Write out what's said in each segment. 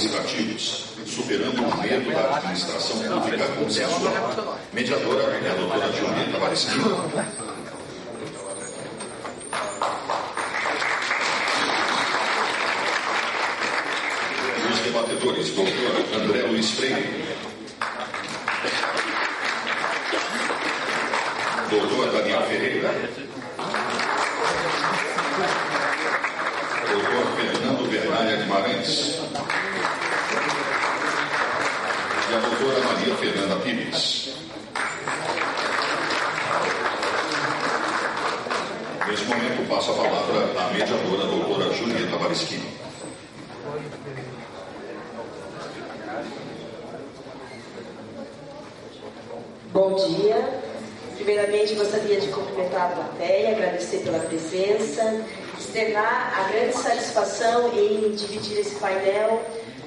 administrativos, superando o medo da administração pública consensual. Mediadora é a doutora Julieta Varesquino. Os debatedores, doutor André Luiz Freire, doutor Daniel Ferreira, doutor Fernando Bernardia Guimarães e a doutora Maria Fernanda Pires. Neste momento, passo a palavra à mediadora, doutora Julieta Varesquino. Bom dia. Primeiramente, gostaria de cumprimentar a plateia, agradecer pela presença, externar a grande satisfação em dividir esse painel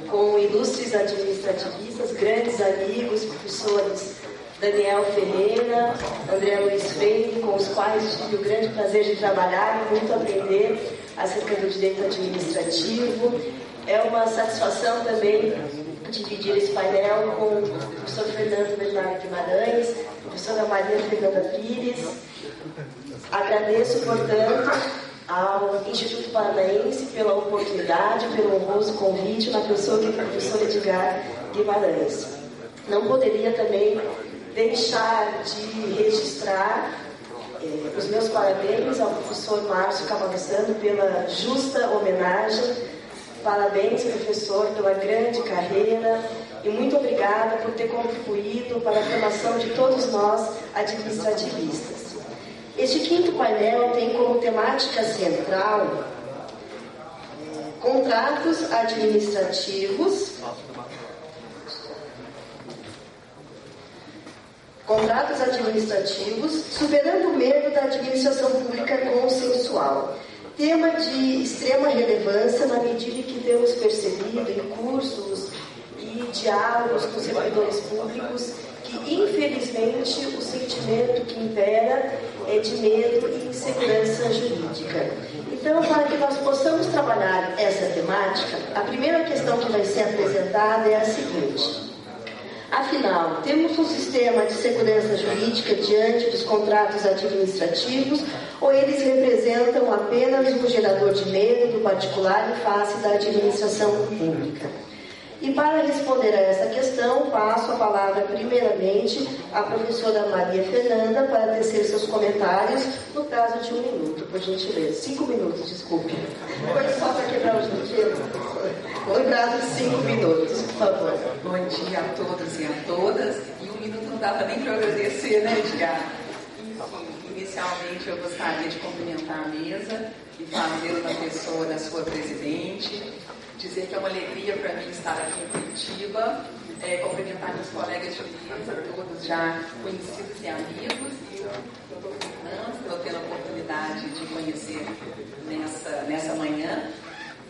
com ilustres administrativistas, grandes amigos, professores Daniel Ferreira, André Luiz Freire, com os quais tive o grande prazer de trabalhar e muito aprender acerca do direito administrativo. É uma satisfação também dividir esse painel com o professor Fernando Bernardia Guimarães, a professora Maria Fernanda Pires. Agradeço, portanto, ao Instituto Paranaense pela oportunidade, pelo honroso convite na pessoa do professor Edgar Guimarães. Não poderia também deixar de registrar os meus parabéns ao professor Márcio Cavalcante pela justa homenagem. Parabéns, professor, pela grande carreira e muito obrigada por ter contribuído para a formação de todos nós administrativistas. Este quinto painel tem como temática central contratos administrativos, superando o medo da administração pública consensual. Tema de extrema relevância na medida em que temos percebido em cursos e diálogos com servidores públicos que, infelizmente, o sentimento que impera é de medo e insegurança jurídica. Então, para que nós possamos trabalhar essa temática, a primeira questão que vai ser apresentada é a seguinte: afinal, temos um sistema de segurança jurídica diante dos contratos administrativos ou eles representam apenas um gerador de medo do particular em face da administração pública? E para responder a essa questão, passo a palavra primeiramente à professora Maria Fernanda para tecer seus comentários no prazo de 1 minuto, por gentileza. 5 minutos, desculpe. Foi só para quebrar o gelo. No prazo de 5 minutos, por favor. Bom dia a todos e a todas. E 1 minuto não dava nem para eu agradecer, né, Edgar? Enfim, inicialmente eu gostaria de cumprimentar a mesa e fazer na pessoa da sua presidente, dizer que é uma alegria para mim estar aqui em Curitiba, cumprimentar meus colegas de mesa, todos já conhecidos e amigos, e o doutor Fernando, estou tendo a oportunidade de conhecer nessa manhã.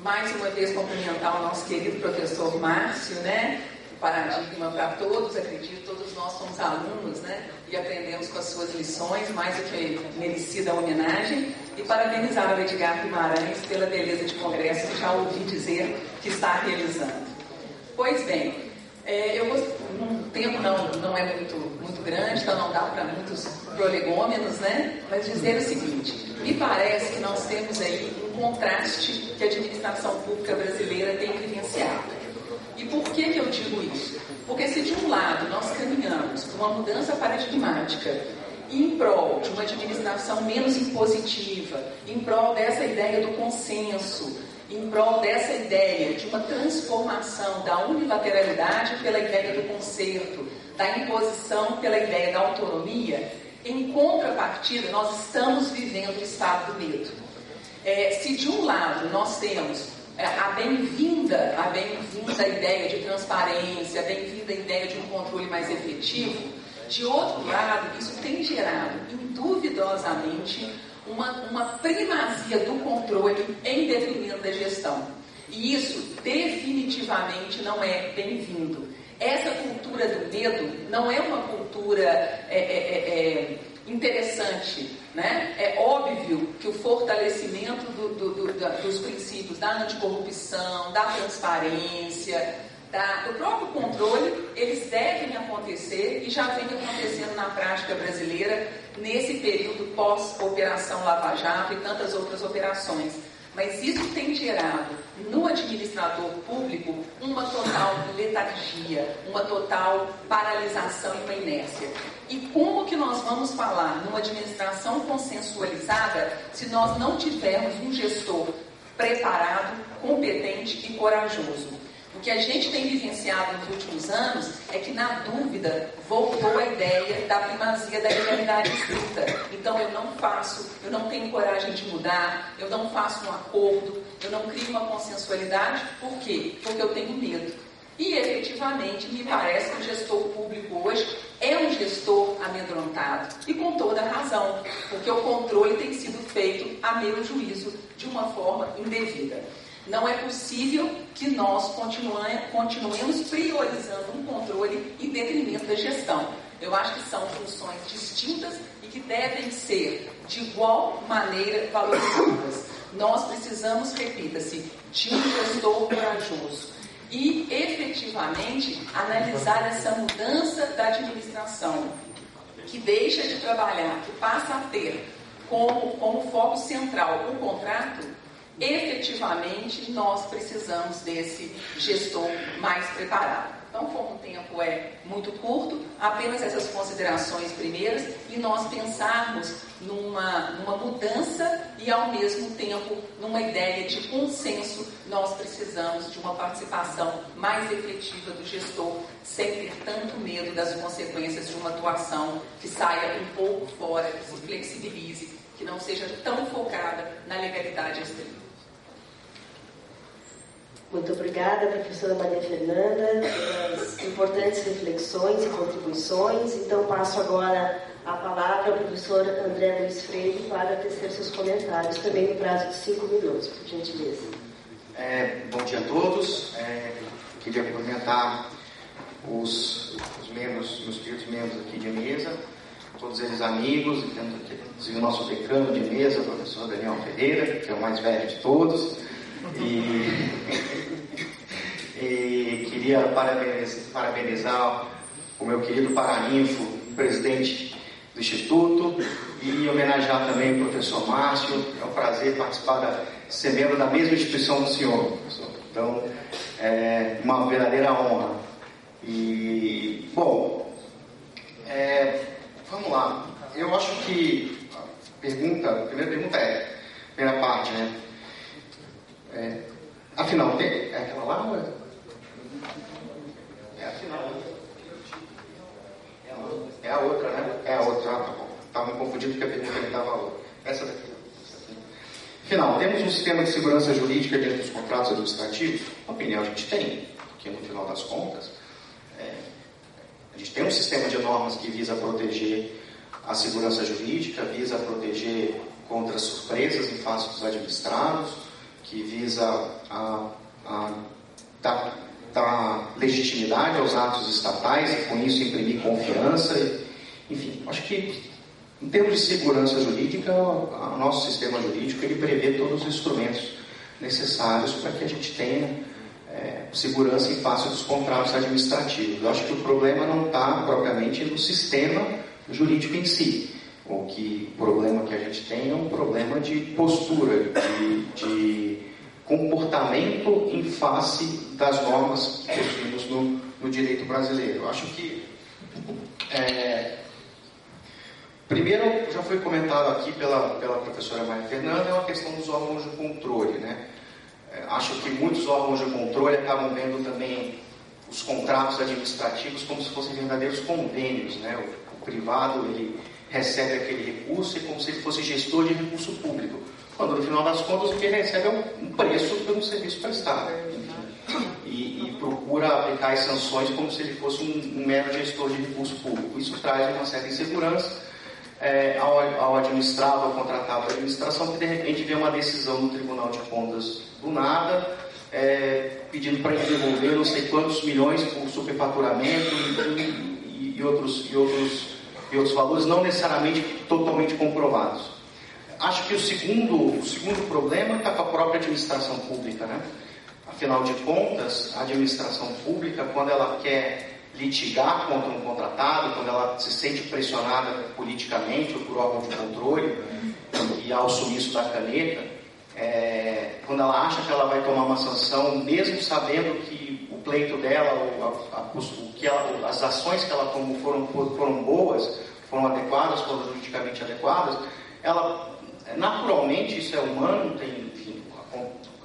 Mais uma vez cumprimentar o nosso querido professor Márcio, né? Paradigma para todos, acredito, todos nós somos alunos, né? E aprendemos com as suas lições, mais do que merecida homenagem. E parabenizar o Edgar Guimarães pela beleza de congresso que já ouvi dizer que está realizando. Pois bem, o tempo não é muito grande, então não dá para muitos prolegômenos, né? Mas dizer o seguinte: me parece que nós temos aí um contraste que a administração pública brasileira tem vivenciado. E por que eu digo isso? Porque se de um lado nós caminhamos para uma mudança paradigmática em prol de uma administração menos impositiva, em prol dessa ideia do consenso, em prol dessa ideia de uma transformação da unilateralidade pela ideia do concerto, da imposição pela ideia da autonomia, em contrapartida nós estamos vivendo o estado do medo. Se de um lado nós temos a bem-vinda ideia de transparência, a bem-vinda ideia de um controle mais efetivo, de outro lado, isso tem gerado, induvidosamente, uma primazia do controle em detrimento da gestão. E isso definitivamente não é bem-vindo. Essa cultura do medo não é uma cultura interessante né? É óbvio que o fortalecimento dos princípios da anticorrupção, da transparência, do próprio controle, eles devem acontecer e já vem acontecendo na prática brasileira nesse período pós-operação Lava Jato e tantas outras operações. Mas isso tem gerado no administrador público uma total letargia, uma total paralisação e uma inércia. E como que nós vamos falar numa administração consensualizada se nós não tivermos um gestor preparado, competente e corajoso? O que a gente tem vivenciado nos últimos anos é que, na dúvida, voltou a ideia da primazia da legalidade estrita. Então, eu não tenho coragem de mudar, eu não faço um acordo, eu não crio uma consensualidade. Por quê? Porque eu tenho medo. E, efetivamente, me parece que o gestor público hoje é um gestor amedrontado. E com toda razão, porque o controle tem sido feito, a meu juízo, de uma forma indevida. Não é possível que nós continuemos priorizando um controle em detrimento da gestão. Eu acho que são funções distintas e que devem ser, de igual maneira, valorizadas. Nós precisamos, repita-se, de um gestor corajoso e, efetivamente, analisar essa mudança da administração, que deixa de trabalhar, que passa a ter como foco central o contrato. Efetivamente, nós precisamos desse gestor mais preparado. Então, como o tempo é muito curto, apenas essas considerações primeiras e nós pensarmos numa mudança e, ao mesmo tempo, numa ideia de consenso. Nós precisamos de uma participação mais efetiva do gestor, sem ter tanto medo das consequências de uma atuação que saia um pouco fora, que se flexibilize, que não seja tão focada na legalidade estrita. Muito obrigada, professora Maria Fernanda, pelas importantes reflexões e contribuições. Então, passo agora a palavra ao professor André Luiz Freire para tecer seus comentários, também no prazo de 5 minutos, por gentileza. Bom dia a todos. Queria cumprimentar os membros, meus queridos membros aqui de mesa, todos eles amigos, inclusive o nosso decano de mesa, o professor Daniel Ferreira, que é o mais velho de todos. E queria parabenizar o meu querido Paraninfo, presidente do Instituto, e homenagear também o professor Márcio. É um prazer participar ser membro da mesma instituição do senhor, professor. Então, é uma verdadeira honra. E, bom, vamos lá. Eu acho que a primeira pergunta primeira parte, né? Afinal, é aquela lá ou é a final? É a outra, né? É a outra, tá bom. Estava me confundindo porque a pergunta ele estava a outra. Essa daqui. Afinal, temos um sistema de segurança jurídica dentro dos contratos administrativos? A opinião a gente tem, porque no final das contas, a gente tem um sistema de normas que visa proteger a segurança jurídica, visa proteger contra surpresas em face dos administrados, que visa dar legitimidade aos atos estatais e, com isso, imprimir confiança. Enfim, acho que, em termos de segurança jurídica, o nosso sistema jurídico ele prevê todos os instrumentos necessários para que a gente tenha segurança em face dos contratos administrativos. Eu acho que o problema não está propriamente no sistema jurídico em si. O problema que a gente tem é um problema de postura, de comportamento em face das normas que possuímos no direito brasileiro. Eu acho que, primeiro, já foi comentado aqui pela professora Maria Fernanda, é uma questão dos órgãos de controle, né? Acho que muitos órgãos de controle acabam vendo também os contratos administrativos como se fossem verdadeiros convênios, né? O privado, ele recebe aquele recurso como se ele fosse gestor de recurso público, quando no final das contas o que ele recebe é um preço pelo serviço prestado, e procura aplicar as sanções como se ele fosse um mero gestor de recurso público. Isso traz uma certa insegurança ao administrado, ao contratado da administração, que de repente vê uma decisão do Tribunal de Contas do nada, pedindo para ele devolver não sei quantos milhões por superfaturamento e outros e outros valores não necessariamente totalmente comprovados. Acho que o segundo problema está com a própria administração pública, né? Afinal de contas, a administração pública, quando ela quer litigar contra um contratado, quando ela se sente pressionada politicamente ou por órgão de controle, e ao sumiço da caneta, quando ela acha que ela vai tomar uma sanção, mesmo sabendo que o pleito dela, as ações que ela tomou foram boas, foram adequadas, foram juridicamente adequadas, ela, naturalmente, isso é humano,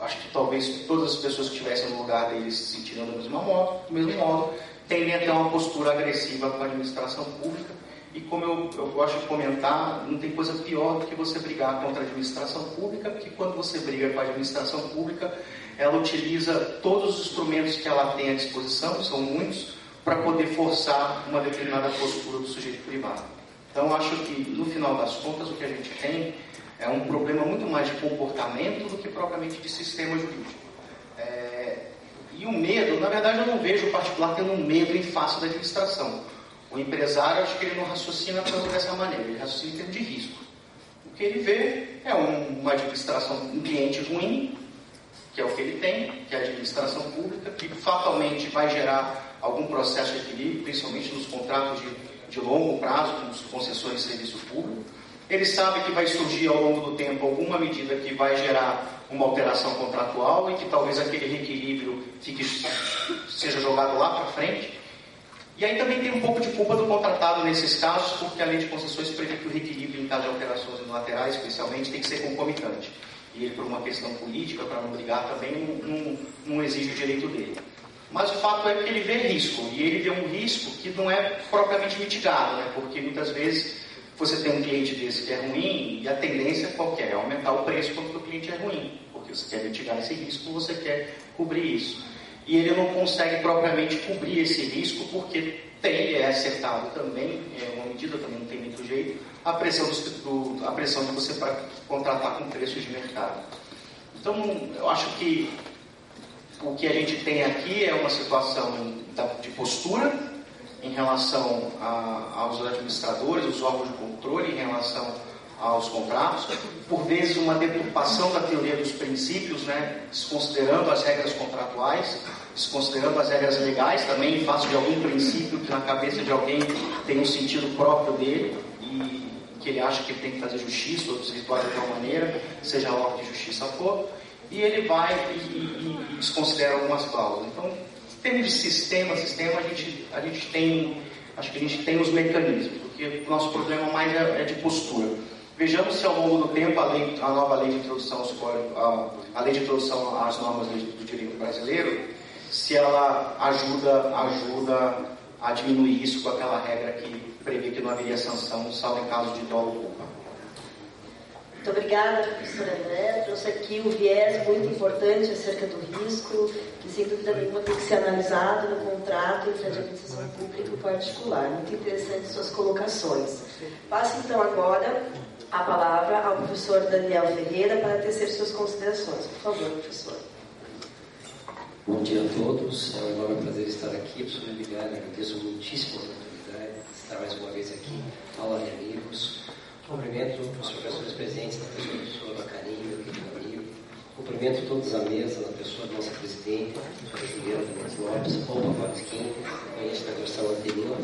acho que talvez todas as pessoas que estivessem no lugar deles se sentiriam do mesmo modo, tendem a ter uma postura agressiva com a administração pública. E como eu gosto de comentar, não tem coisa pior do que você brigar contra a administração pública, porque quando você briga com a administração pública, ela utiliza todos os instrumentos que ela tem à disposição, são muitos, para poder forçar uma determinada postura do sujeito privado. Então, acho que, no final das contas, o que a gente tem é um problema muito mais de comportamento do que propriamente de sistema jurídico. E o medo, na verdade, eu não vejo o particular tendo um medo em face da administração. O empresário, acho que ele não raciocina tanto dessa maneira, ele raciocina em termos de risco. O que ele vê é uma administração, um cliente ruim, que é o que ele tem, que é a administração pública, que fatalmente vai gerar algum processo de equilíbrio, principalmente nos contratos de longo prazo, nos concessões de serviço público. Ele sabe que vai surgir ao longo do tempo alguma medida que vai gerar uma alteração contratual e que talvez aquele reequilíbrio seja jogado lá para frente. E aí também tem um pouco de culpa do contratado nesses casos, porque a lei de concessões prevê que o reequilíbrio em caso de alterações unilaterais, especialmente, tem que ser concomitante. E ele, por uma questão política, para não brigar também, não exige o direito dele. Mas o fato é que ele vê risco, e ele vê um risco que não é propriamente mitigado, né? Porque muitas vezes você tem um cliente desse que é ruim, e a tendência é qualquer, é aumentar o preço quando o cliente é ruim, porque você quer mitigar esse risco, você quer cobrir isso. E ele não consegue propriamente cobrir esse risco, porque é acertado também, uma medida também não tem muito jeito, a pressão de você para contratar com preços de mercado. Então, eu acho que o que a gente tem aqui é uma situação de postura em relação aos administradores, os órgãos de controle, em relação aos contratos, por vezes uma deturpação da teoria dos princípios, né, desconsiderando as regras contratuais, desconsiderando as regras legais, também em face de algum princípio que na cabeça de alguém tem um sentido próprio dele e que ele acha que ele tem que fazer justiça ou se atuar de alguma maneira, seja lá o que justiça for, e ele vai e desconsidera algumas cláusulas. Então, em termos de sistema, a gente tem, acho que a gente tem os mecanismos, porque o nosso problema mais é de postura. Vejamos se ao longo do tempo a nova lei de introdução a lei de introdução às normas do direito brasileiro, se ela ajuda a diminuir isso com aquela regra que prevê que não haveria sanção, salvo em caso de dolo ou culpa. Muito obrigada, professora André. Trouxe aqui um viés muito importante acerca do risco, que sem dúvida nenhuma tem que ser analisado no contrato entre a administração pública e o particular. Muito interessante suas colocações. Passo então agora a palavra ao professor Daniel Ferreira para tecer suas considerações. Por favor, professor. Bom dia a todos. É um enorme prazer estar aqui. Professor Liliane, agradeço muitíssimo a oportunidade de estar mais uma vez aqui. Aula de amigos. Cumprimento os professores presentes, na pessoa do professor Macarinho, meu querido amigo. Cumprimento todos à mesa, na pessoa da nossa presidente, a professora Juliana Mendes Lopes, Paulo Falasquim, que conhece da versão anterior.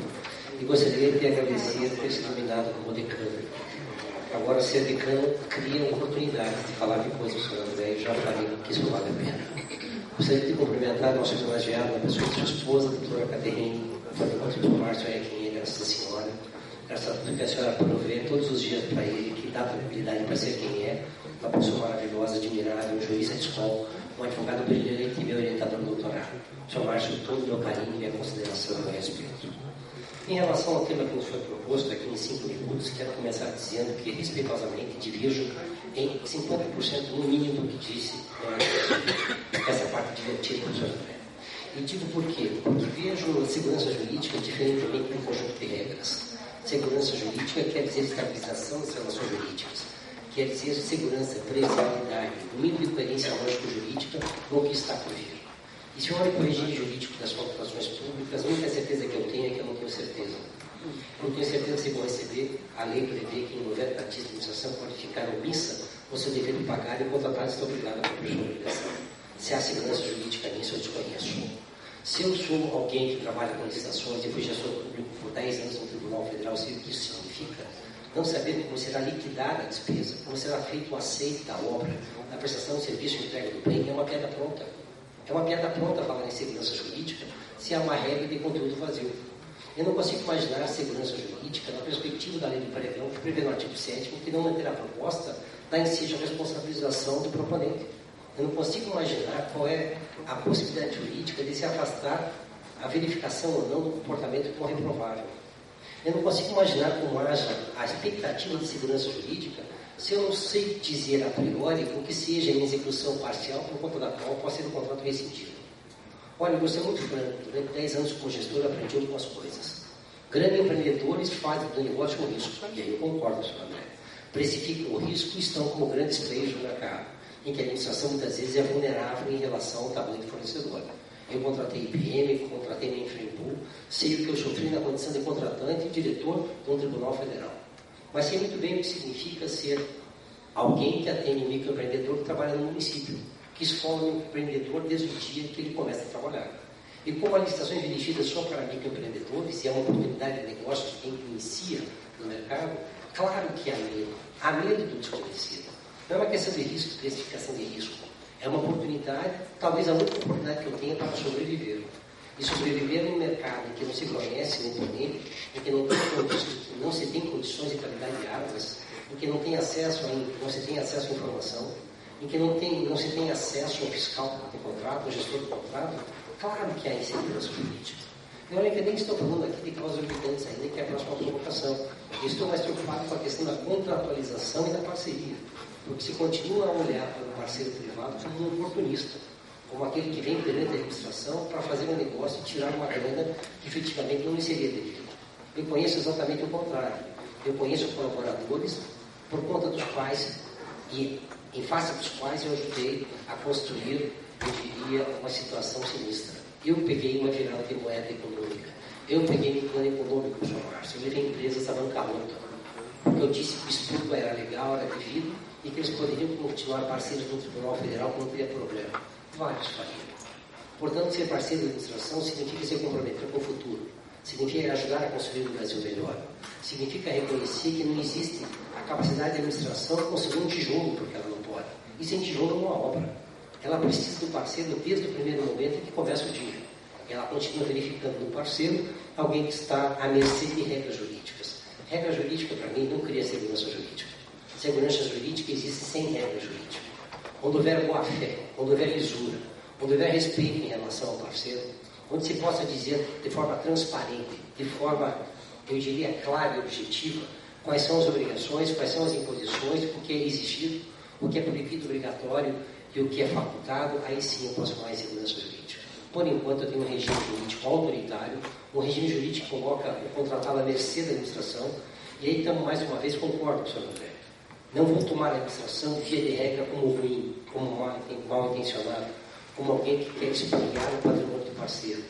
E gostaria de agradecer por ter sido nominado como decano. Agora, ser decano cria oportunidade de falar de coisas do senhor André, e já falei que isso vale a pena. Gostaria de cumprimentar nosso homenageado, na pessoa de sua esposa, a doutora Caterine, do Márcio Equinha, graças à senhora. Graças a tudo que a senhora provê todos os dias para ele, que dá tranquilidade para ser quem é, uma pessoa maravilhosa, admirável, um juiz de escola, um advogado brilhante e meu orientador do doutorado. Senhor Márcio, todo o meu carinho, minha consideração e meu respeito. Em relação ao tema que nos foi proposto aqui em 5 minutos, quero começar dizendo que, respeitosamente, divirjo em 50% no mínimo do que disse essa parte divertida do professor André. E digo por quê? Porque vejo a segurança jurídica diferentemente de um conjunto de regras. Segurança jurídica quer dizer estabilização das relações jurídicas, quer dizer segurança, previsibilidade, domínio de coerência lógico-jurídica no que está por vir. E se eu olho para o regime jurídico das contratações públicas, a única certeza que eu tenho é que eu não tenho certeza. Eu tenho certeza que vocês vão receber. A lei prevê que em 90 dias de administração pode ficar omissa o seu dever de pagar e o contratado está obrigado a cumprir sua obrigação. Se há segurança jurídica nisso, eu desconheço. Se eu sou alguém que trabalha com licitações e fui gestor público por 10 anos no Tribunal Federal, sei o que isso significa. Não saber como será liquidada a despesa, como será feito o aceite da obra, da prestação de serviço e entrega do bem, é uma piada pronta. É uma piada pronta falar em segurança jurídica se há uma regra de conteúdo vazio. Eu não consigo imaginar a segurança jurídica na perspectiva da lei do pregão, que prevê no artigo 7º que não manter a proposta da incide a responsabilização do proponente. Eu não consigo imaginar qual é a possibilidade jurídica de se afastar a verificação ou não do comportamento como reprovável. Eu não consigo imaginar como haja a expectativa de segurança jurídica se eu não sei dizer a priori o que seja em execução parcial por conta da qual pode ser o contrato rescindido. Olha, eu vou ser muito franco, durante 10 anos como gestor aprendi algumas coisas. Grandes empreendedores fazem do negócio um risco, e aí eu concordo, Sr. André. Precificam o risco e estão como grandes players no mercado, em que a administração muitas vezes é vulnerável em relação ao tamanho do fornecedor. Eu contratei IBM, contratei Mainframe Pool, sei o que eu sofri na condição de contratante e diretor de um tribunal federal. Mas sei muito bem o que significa ser alguém que atende um microempreendedor que trabalha no município, que escola um empreendedor desde o dia que ele começa a trabalhar. E como a licitação é dirigida só para microempreendedores e é uma oportunidade de negócio de quem inicia no mercado, claro que há medo. Há medo do desconhecido. Não é uma questão de risco, de precificação de risco. É uma oportunidade, talvez a única oportunidade que eu tenha para sobreviver. E sobreviver num mercado em que não se conhece o oponente, em que não se tem condições de qualidade de armas, em que não se tem acesso à informação, em que não se tem acesso ao fiscal do contrato, ao gestor do contrato, claro que há insegurança jurídica. Eu nem estou falando aqui de causas orbitantes ainda, que é a próxima provocação. Eu estou mais preocupado com a questão da contratualização e da parceria. Porque se continua a olhar para o parceiro privado como um oportunista, como aquele que vem perante a administração para fazer um negócio e tirar uma grana que efetivamente não lhe seria devida. Eu conheço exatamente o contrário. Eu conheço colaboradores por conta dos quais, e em face dos quais eu ajudei a construir, eu diria, uma situação sinistra. Eu peguei uma virada de moeda econômica. Eu peguei um plano econômico, Sr. Márcio. Eu levei empresas à bancarrota. Porque eu disse que o estudo era legal, era devido, e que eles poderiam continuar parceiros do Tribunal Federal que não teria problema. Vários faliram. Portanto, ser parceiro da administração significa se comprometer com o futuro. Significa ajudar a construir um Brasil melhor. Significa reconhecer que não existe a capacidade da administração de construir um tijolo, porque ela não pode. E sem tijolo não há obra. Ela precisa do parceiro desde o primeiro momento em que começa o dia. Ela continua verificando no parceiro alguém que está à mercê de regras jurídicas. Regra jurídica, para mim, não cria segurança jurídica. Segurança jurídica existe sem regra jurídica. Onde houver boa-fé, onde houver lisura, onde houver respeito em relação ao parceiro, onde se possa dizer de forma transparente, de forma, eu diria, clara e objetiva, quais são as obrigações, quais são as imposições, o que é exigido, o que é proibido obrigatório e o que é facultado, aí sim eu posso falar em segurança jurídica. Por enquanto eu tenho um regime jurídico autoritário, um regime jurídico que coloca o contratado à mercê da administração, e aí então, mais uma vez, concordo com o Sr. André. Não vou tomar a administração via de regra como ruim, como mal intencionado, como alguém que quer expoliar o patrimônio do parceiro.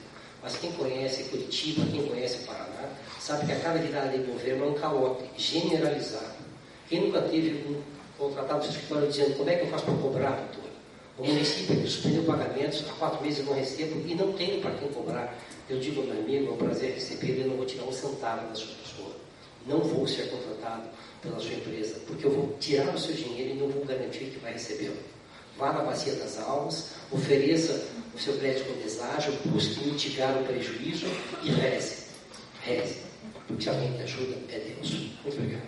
Mas quem conhece Curitiba, quem conhece Paraná, sabe que a cada virada de governo é um calote generalizado. Quem nunca teve um contratado do escritório dizendo como é que eu faço para cobrar, doutor? O município que suspendeu pagamentos, há 4 meses eu não recebo e não tenho para quem cobrar. Eu digo ao meu amigo, é um prazer receber, eu não vou tirar um centavo da sua pessoa. Não vou ser contratado pela sua empresa, porque eu vou tirar o seu dinheiro e não vou garantir que vai recebê-lo. Vá na Bacia das Almas, ofereça o seu crédito com deságio, busque mitigar o prejuízo e reze. Reze. Porque se alguém te ajuda, é Deus. Muito obrigado.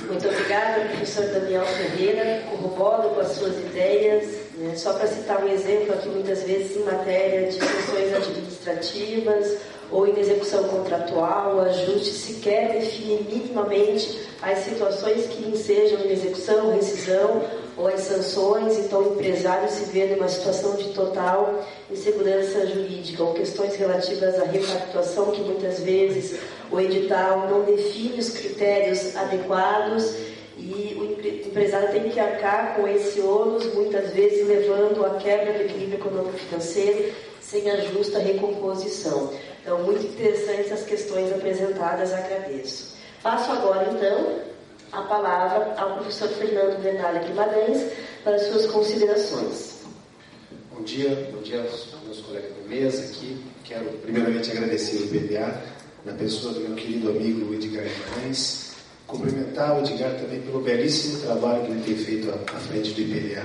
Muito obrigada, professor Daniel Ferreira. Corroboro com as suas ideias. Só para citar um exemplo aqui, muitas vezes em matéria de questões administrativas ou em execução contratual, o ajuste sequer define minimamente as situações que ensejam em execução, rescisão ou as sanções, então o empresário se vê numa situação de total insegurança jurídica, ou questões relativas à repactuação, que muitas vezes o edital não define os critérios adequados e o empresário tem que arcar com esse ônus, muitas vezes levando à quebra do equilíbrio econômico-financeiro, sem a justa recomposição. Então, muito interessantes as questões apresentadas, agradeço. Passo agora, então, a palavra ao professor Fernando Bernardo Guimarães para as suas considerações. Bom dia aos meus colegas da mesa aqui. Quero primeiramente agradecer o IPDA, na pessoa do meu querido amigo Edgar Guimarães, cumprimentar o Edgar também pelo belíssimo trabalho que ele tem feito à frente do IPDA.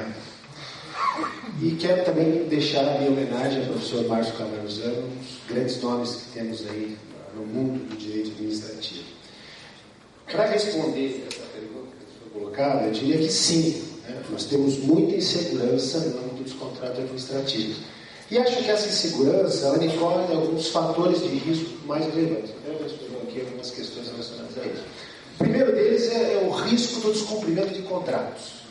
E quero também deixar a minha homenagem ao professor Márcio Camaruzano, um dos grandes nomes que temos aí no mundo do direito administrativo. Para responder essa pergunta que foi colocada, eu diria que sim, né? Nós temos muita insegurança no âmbito dos contratos administrativos. E acho que essa insegurança, ela decorre de alguns fatores de risco mais relevantes. Eu estou aqui algumas questões relacionadas a isso. O primeiro deles é o risco do descumprimento de contratos.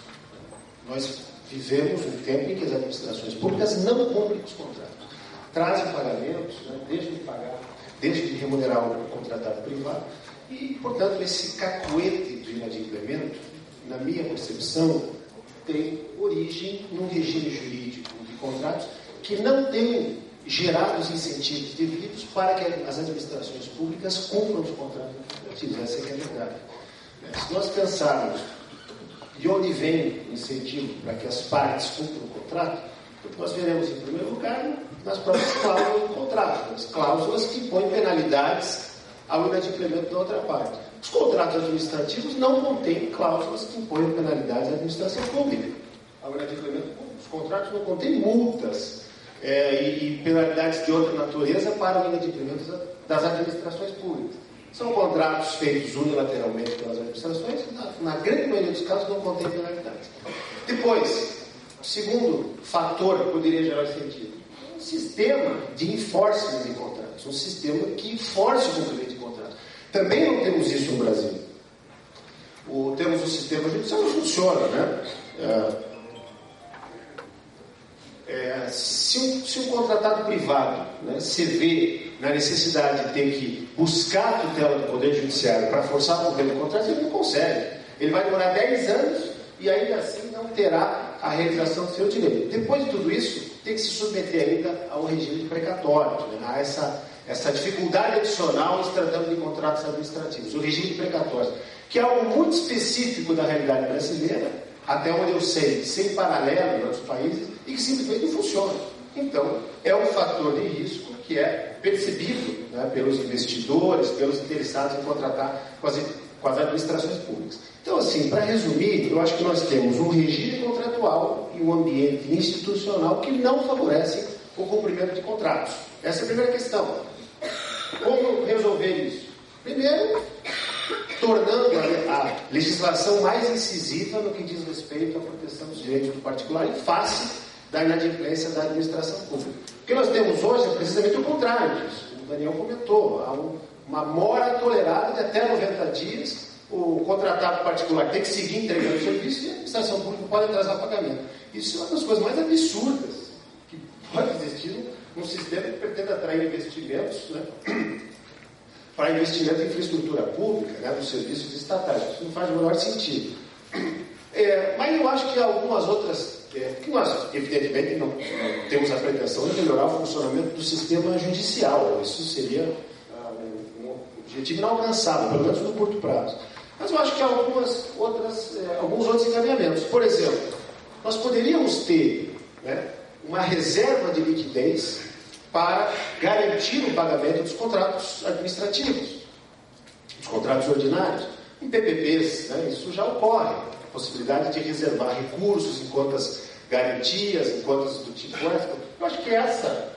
Nós vivemos um tempo em que as administrações públicas não cumprem os contratos. Trazem pagamentos, né, desde de remunerar o contratado privado, e, portanto, esse cacuete de inadimplemento, na minha percepção, tem origem num regime jurídico de contratos que não tem gerado os incentivos devidos para que as administrações públicas cumpram os contratos administrativos. Essa é que é a verdade. Se nós pensarmos de onde vem o incentivo para que as partes cumpram o contrato, nós veremos, em primeiro lugar, nas próprias cláusulas do contrato, as cláusulas que impõem penalidades ao inadimplemento da outra parte. Os contratos administrativos não contêm cláusulas que impõem penalidades à administração pública. Ao inadimplemento público. Os contratos não contêm multas e penalidades de outra natureza para o inadimplemento das administrações públicas. São contratos feitos unilateralmente pelas administrações e, na grande maioria dos casos, não contêm penalidades. Depois, o segundo fator que poderia gerar sentido, um sistema de enforcement de contratos, um sistema que enforce o cumprimento de contratos. Também não temos isso no Brasil. Temos um sistema judicial que não funciona, né? Se um contratado privado, né, se vê na necessidade de ter que buscar a tutela do Poder Judiciário para forçar o cumprimento do contrato, ele não consegue. Ele vai demorar 10 anos e ainda assim não terá a realização do seu direito. Depois de tudo isso, tem que se submeter ainda ao regime de precatório, né, a essa dificuldade adicional em se tratando de contratos administrativos, o regime de precatórios, que é algo muito específico da realidade brasileira, até onde eu sei, sem paralelo em outros países, e que simplesmente não funciona. Então, é um fator de risco que é percebido, né, pelos investidores, pelos interessados em contratar com as administrações públicas. Então, assim, para resumir, eu acho que nós temos um regime contratual e um ambiente institucional que não favorecem o cumprimento de contratos. Essa é a primeira questão. Como resolver isso? Primeiro, tornando a legislação mais incisiva no que diz respeito à proteção dos direitos do particular em face da inadimplência da administração pública. O que nós temos hoje é precisamente o contrário disso. O Daniel comentou, há uma mora tolerada de até 90 dias, o contratado particular tem que seguir entregando o serviço e a administração pública pode atrasar pagamento. Isso é uma das coisas mais absurdas que pode existir num sistema que pretende atrair investimentos, né, para investimento em infraestrutura pública, né, dos serviços estatais. Isso não faz o menor sentido. Mas eu acho que algumas outras... que nós, evidentemente, não temos a pretensão de melhorar o funcionamento do sistema judicial. Isso seria um objetivo inalcançável, pelo menos no curto prazo. Mas eu acho que há alguns outros encaminhamentos. Por exemplo, nós poderíamos ter, né, uma reserva de liquidez para garantir o pagamento dos contratos administrativos, dos contratos ordinários. Em PPPs, né, isso já ocorre. A possibilidade de reservar recursos em contas garantias, em contas do tipo essa. Eu acho que essa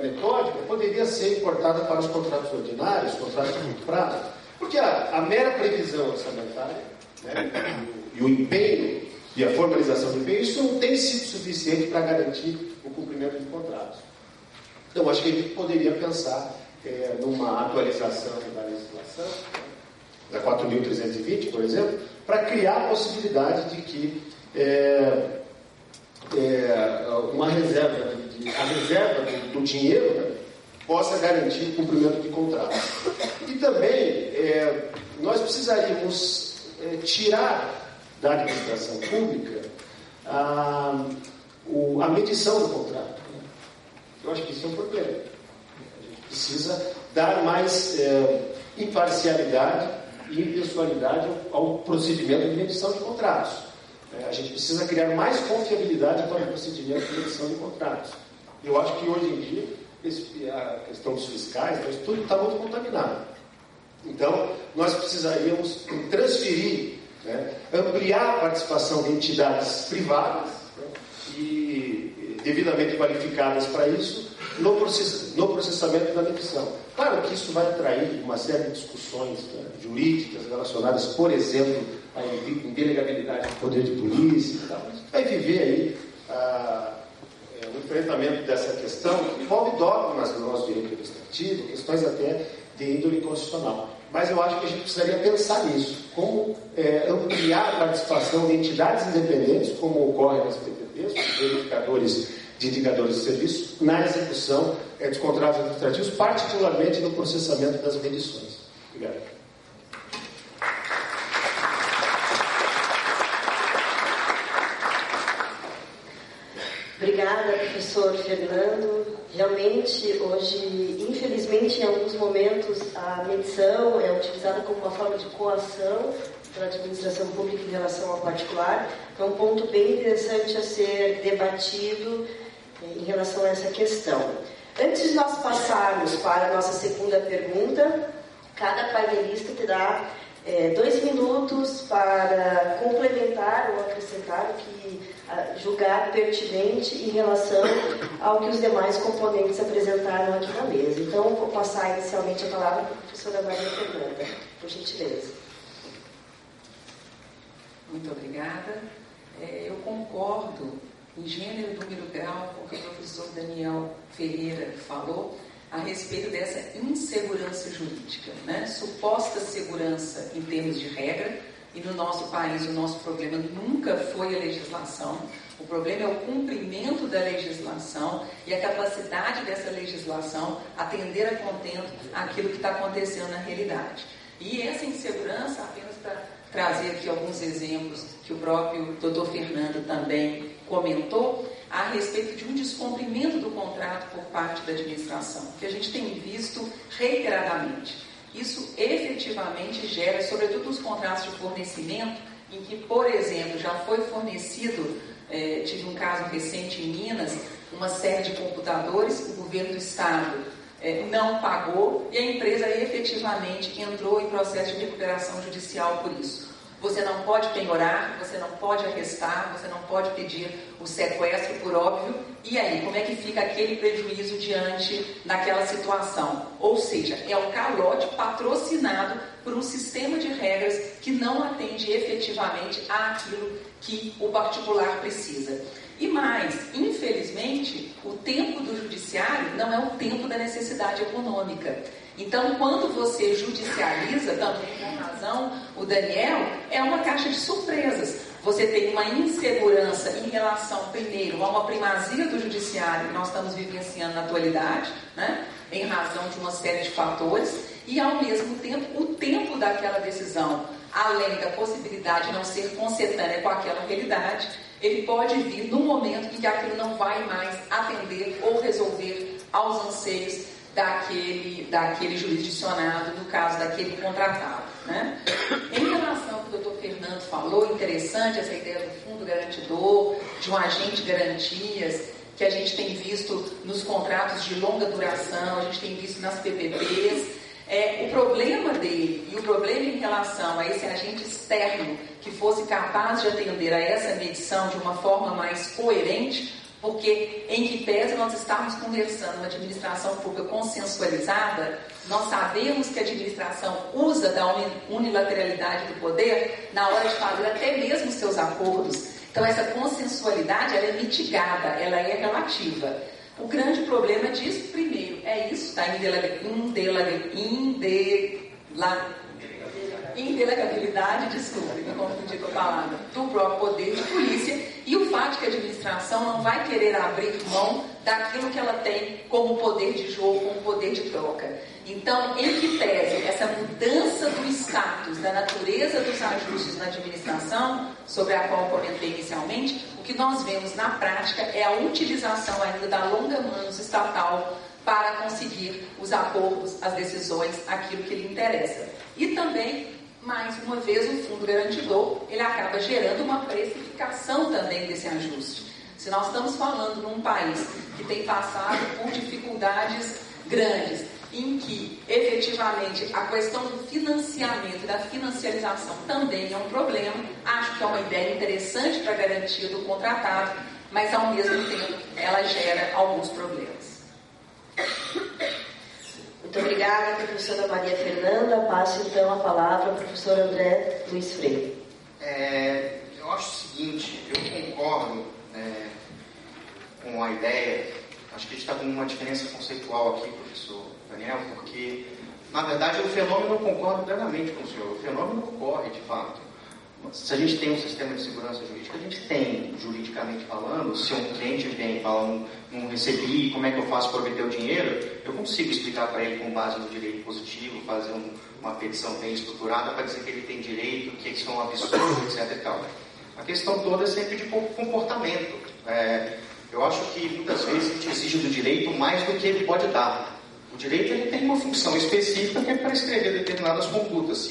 metódica poderia ser importada para os contratos ordinários, contratos de curto prazo, porque a mera previsão orçamentária, né, e o empenho e a formalização do empenho, isso não tem sido suficiente para garantir o cumprimento de contratos. Então, acho que a gente poderia pensar numa atualização da legislação, da 4.320, por exemplo, para criar a possibilidade de que uma reserva, a reserva do dinheiro, né, possa garantir o cumprimento de contratos. E também nós precisaríamos tirar da administração pública a medição do contrato. Eu acho que isso é um problema. A gente precisa dar mais imparcialidade e impessoalidade ao procedimento de medição de contratos. A gente precisa criar mais confiabilidade para o procedimento de medição de contratos. Eu acho que hoje em dia a questão dos fiscais, tudo está muito contaminado. Então, nós precisaríamos transferir, ampliar a participação de entidades privadas e devidamente qualificadas para isso no processamento da medição. Claro que isso vai atrair uma série de discussões jurídicas relacionadas, por exemplo, à indelegabilidade do poder de polícia e tal. Mas vai viver aí o enfrentamento dessa questão que envolve dogmas do nosso direito administrativo, questões até de índole constitucional. Mas eu acho que a gente precisaria pensar nisso, como ampliar a participação de entidades independentes, como ocorre nas PPPs, os verificadores de indicadores de serviço, na execução dos contratos administrativos, particularmente no processamento das medições. Obrigado. Obrigada, professor Fernando. Realmente, hoje, infelizmente, em alguns momentos, a medição é utilizada como uma forma de coação pela administração pública em relação ao particular. É um ponto bem interessante a ser debatido em relação a essa questão. Antes de nós passarmos para a nossa segunda pergunta, cada painelista terá 2 minutos para complementar ou acrescentar o que julgar pertinente em relação ao que os demais componentes apresentaram aqui na mesa. Então, vou passar inicialmente a palavra para a professora Maria Fernanda, por gentileza. Muito obrigada. Eu concordo em gênero, número e grau com o que o professor Daniel Ferreira falou a respeito dessa insegurança jurídica, suposta segurança em termos de regra. E no nosso país, o nosso problema nunca foi a legislação. O problema é o cumprimento da legislação e a capacidade dessa legislação atender a contento aquilo que está acontecendo na realidade. E essa insegurança, apenas para trazer aqui alguns exemplos que o próprio doutor Fernando também comentou, a respeito de um descumprimento do contrato por parte da administração, que a gente tem visto reiteradamente. Isso efetivamente gera, sobretudo nos contratos de fornecimento, em que, por exemplo, já foi fornecido, tive um caso recente em Minas, uma série de computadores, o governo do estado não pagou e a empresa efetivamente entrou em processo de recuperação judicial por isso. Você não pode penhorar, você não pode arrestar, você não pode pedir o sequestro, por óbvio. E aí, como é que fica aquele prejuízo diante daquela situação? Ou seja, é um calote patrocinado por um sistema de regras que não atende efetivamente àquilo que o particular precisa. E mais, infelizmente, o tempo do judiciário não é o tempo da necessidade econômica. Então, quando você judicializa, também com razão, o Daniel, é uma caixa de surpresas. Você tem uma insegurança em relação, primeiro, a uma primazia do judiciário que nós estamos vivenciando na atualidade, em razão de uma série de fatores, e, ao mesmo tempo, o tempo daquela decisão, além da possibilidade de não ser concetânea com aquela realidade, ele pode vir no momento em que aquilo não vai mais atender ou resolver aos anseios daquele jurisdicionado, no caso daquele contratado. Em relação ao que o doutor Fernando falou, interessante essa ideia do fundo garantidor, de um agente de garantias, que a gente tem visto nos contratos de longa duração, a gente tem visto nas PPPs. O problema dele e o problema em relação a esse agente externo que fosse capaz de atender a essa medição de uma forma mais coerente, porque em que pese nós estamos conversando uma administração pública consensualizada, nós sabemos que a administração usa da unilateralidade do poder na hora de fazer até mesmo seus acordos. Então essa consensualidade ela é mitigada, ela é relativa. O grande problema disso, indelegabilidade, desculpe, me confundi com a palavra, do próprio poder de polícia, e o fato de que a administração não vai querer abrir mão daquilo que ela tem como poder de jogo, como poder de troca. Então, em que pese essa mudança do status, da natureza dos ajustes na administração, sobre a qual comentei inicialmente, o que nós vemos na prática é a utilização ainda da longa manus estatal para conseguir os acordos, as decisões, aquilo que lhe interessa. E também, mais uma vez, o fundo garantidor, ele acaba gerando uma precificação também desse ajuste. Se nós estamos falando num país que tem passado por dificuldades grandes, em que, efetivamente, a questão do financiamento, da financiarização também é um problema, acho que é uma ideia interessante para a garantia do contratado, mas, ao mesmo tempo, ela gera alguns problemas. Muito obrigada, professora Maria Fernanda. Passo, então, a palavra ao professor André Luiz Freire. Eu acho o seguinte, eu concordo com a ideia, acho que a gente está com uma diferença conceitual aqui, professor Daniel, porque, na verdade, o fenômeno eu concordo plenamente com o senhor, o fenômeno ocorre, de fato. Se a gente tem um sistema de segurança jurídica, a gente tem, juridicamente falando, se um cliente vem e fala, não recebi, como é que eu faço para obter o dinheiro, eu consigo explicar para ele com base no direito positivo, fazer uma petição bem estruturada para dizer que ele tem direito, que isso é um absurdo, etc. e tal. A questão toda é sempre de comportamento. Eu acho que muitas vezes a gente exige do direito mais do que ele pode dar. O direito ele tem uma função específica que é para escrever determinadas condutas.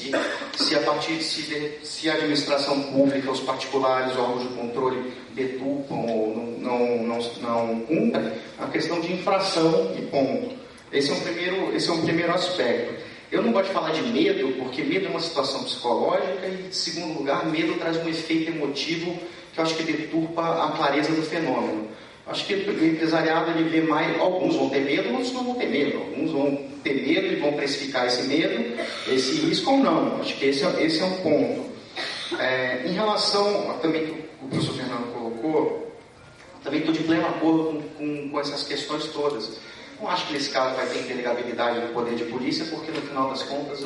Se a administração pública, os particulares, os órgãos de controle deturpam ou não cumprem, é uma questão de infração e ponto. Esse é um primeiro aspecto. Eu não gosto de falar de medo, porque medo é uma situação psicológica e, em segundo lugar, medo traz um efeito emotivo que eu acho que deturpa a clareza do fenômeno. Acho que o empresariado ele vê mais, alguns vão ter medo, outros não vão ter medo. Alguns vão ter medo e vão precificar esse medo, esse risco ou não. Acho que esse é um ponto. Em relação a, também que o professor Fernando colocou, também estou de pleno acordo com essas questões todas. Não acho que nesse caso vai ter indelegabilidade do poder de polícia, porque no final das contas,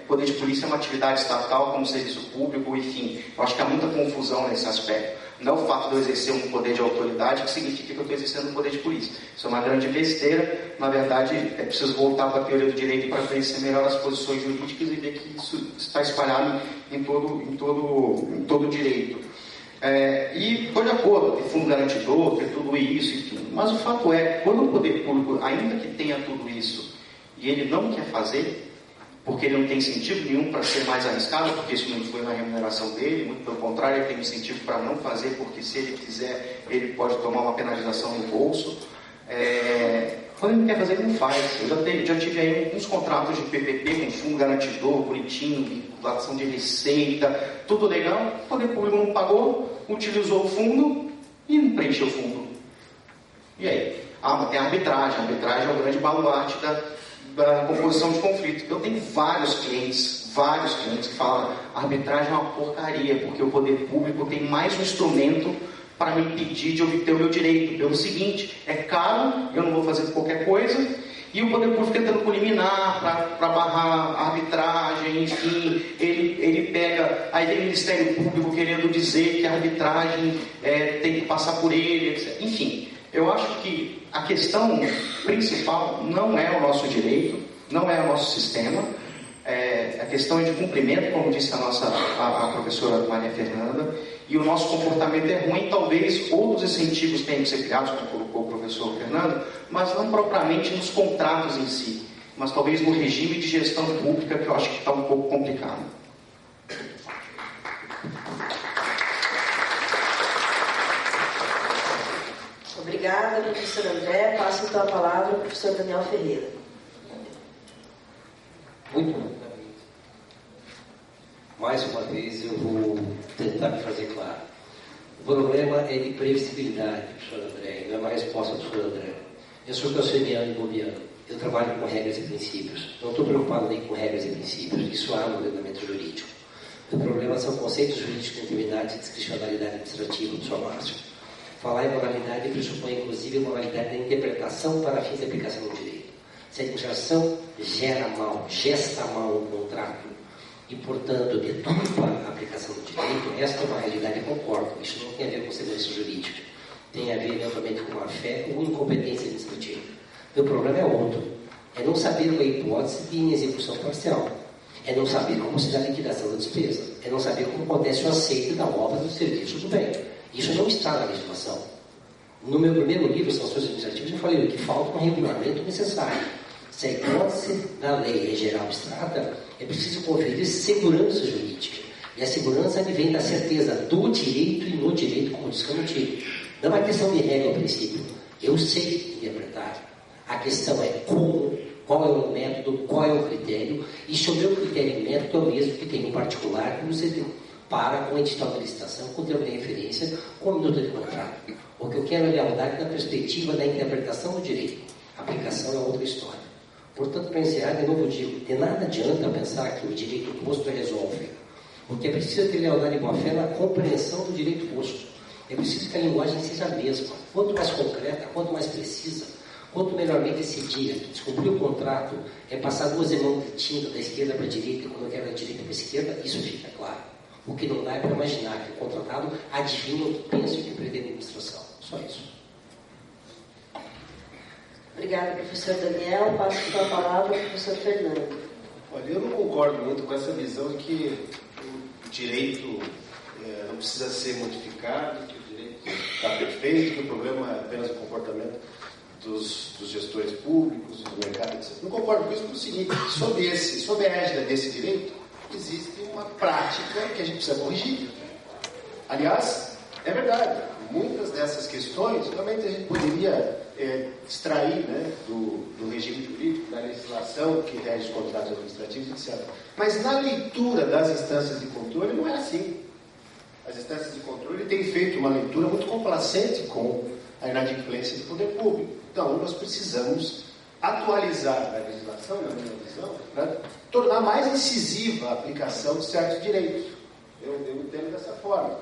poder de polícia é uma atividade estatal como serviço público, enfim. Eu acho que há muita confusão nesse aspecto. Não é o fato de eu exercer um poder de autoridade que significa que eu estou exercendo um poder de polícia. Isso é uma grande besteira. Na verdade, é preciso voltar para a teoria do direito para conhecer melhor as posições jurídicas e ver que isso está espalhado em todo o direito. E estou de acordo, tem fundo garantidor, tem tudo isso, enfim. Mas o fato é, quando o poder público, ainda que tenha tudo isso, e ele não quer fazer, porque ele não tem incentivo nenhum para ser mais arriscado, porque isso não influi na remuneração dele, muito pelo contrário, ele tem incentivo para não fazer, porque se ele quiser, ele pode tomar uma penalização no bolso. Quando ele não quer fazer, ele não faz. Eu já tive aí uns contratos de PPP com fundo garantidor, bonitinho, vinculação de receita, tudo legal. O poder público não pagou, utilizou o fundo e não preencheu o fundo. E aí? Tem a arbitragem. A arbitragem é o grande baluarte da composição de conflito. Eu tenho vários clientes que falam a arbitragem é uma porcaria, porque o poder público tem mais um instrumento para me impedir de obter o meu direito. Pelo seguinte, é caro, eu não vou fazer qualquer coisa, e o poder público tentando liminar para barrar a arbitragem, enfim, ele pega, aí vem o Ministério Público querendo dizer que a arbitragem tem que passar por ele, etc. Enfim, eu acho que a questão principal não é o nosso direito, não é o nosso sistema, a questão é de cumprimento, como disse a professora Maria Fernanda, e o nosso comportamento é ruim, talvez outros incentivos tenham que ser criados, como colocou o professor Fernando, mas não propriamente nos contratos em si, mas talvez no regime de gestão pública, que eu acho que está um pouco complicado. Obrigada, professor André. Passo então a palavra ao professor Daniel Ferreira. Muito rapidamente. Mais uma vez eu vou tentar me fazer claro. O problema é de previsibilidade, professor André, não é uma resposta do professor André. Eu sou canceriano e bobiano. Eu trabalho com regras e princípios. Não estou preocupado nem com regras e princípios. Isso há no ordenamento jurídico. O problema são conceitos jurídicos de intimidade e discricionalidade administrativa, professor Márcio. Falar em moralidade pressupõe, inclusive, a moralidade da interpretação para fins de aplicação do direito. Se a administração gesta mal um contrato e, portanto, deturpa a aplicação do direito, esta é uma realidade, eu concordo. Isso não tem a ver com segurança jurídica. Tem a ver, eventualmente, com má fé ou incompetência administrativa. O problema é outro. É não saber a hipótese de inexecução parcial. É não saber como se dá a liquidação da despesa. É não saber como acontece o aceite da obra do serviço do bem. Isso não está na legislação. No meu primeiro livro, Sanções Administrativas, eu falei que falta um regulamento necessário. Se a hipótese da lei é geral abstrata, é preciso conferir segurança jurídica. E a segurança vem da certeza do direito e no direito, como diz Camutini. Não é questão de regra ou princípio. Eu sei interpretar. A questão é como, qual é o método, qual é o critério, e se o meu critério e método é o mesmo que tem um particular que você tem para com a edital de licitação, com o termo de referência, com a minuta de contrato. O que eu quero é lealdade na perspectiva da interpretação do direito. A aplicação é outra história. Portanto, para encerrar, de novo digo, de nada adianta pensar que o direito posto resolve. O que é preciso é ter lealdade e boa-fé na compreensão do direito posto. É preciso que a linguagem seja a mesma. Quanto mais concreta, quanto mais precisa, quanto melhormente se diga que descumprir o contrato é passar 2 mãos de tinta da esquerda para a direita e quando eu quero da direita para a esquerda, isso fica claro. O que não dá é para imaginar que o contratado adivinha o que pensa e o que pretende a administração. Só isso. Obrigada, professor Daniel. Passo a palavra ao professor Fernando. Olha, eu não concordo muito com essa visão de que o direito não precisa ser modificado, que o direito está perfeito, que o problema é apenas o comportamento dos gestores públicos, do mercado, etc. Não concordo com isso pelo seguinte, sob a égide desse direito, existe uma prática que a gente precisa corrigir. Aliás, é verdade, muitas dessas questões realmente a gente poderia extrair, né, do regime jurídico, da legislação que rege os contratos administrativos, etc. Mas na leitura das instâncias de controle não é assim. As instâncias de controle têm feito uma leitura muito complacente com a inadimplência do poder público. Então, nós precisamos atualizar a legislação, na minha visão, para tornar mais incisiva a aplicação de certos direitos. Eu entendo dessa forma.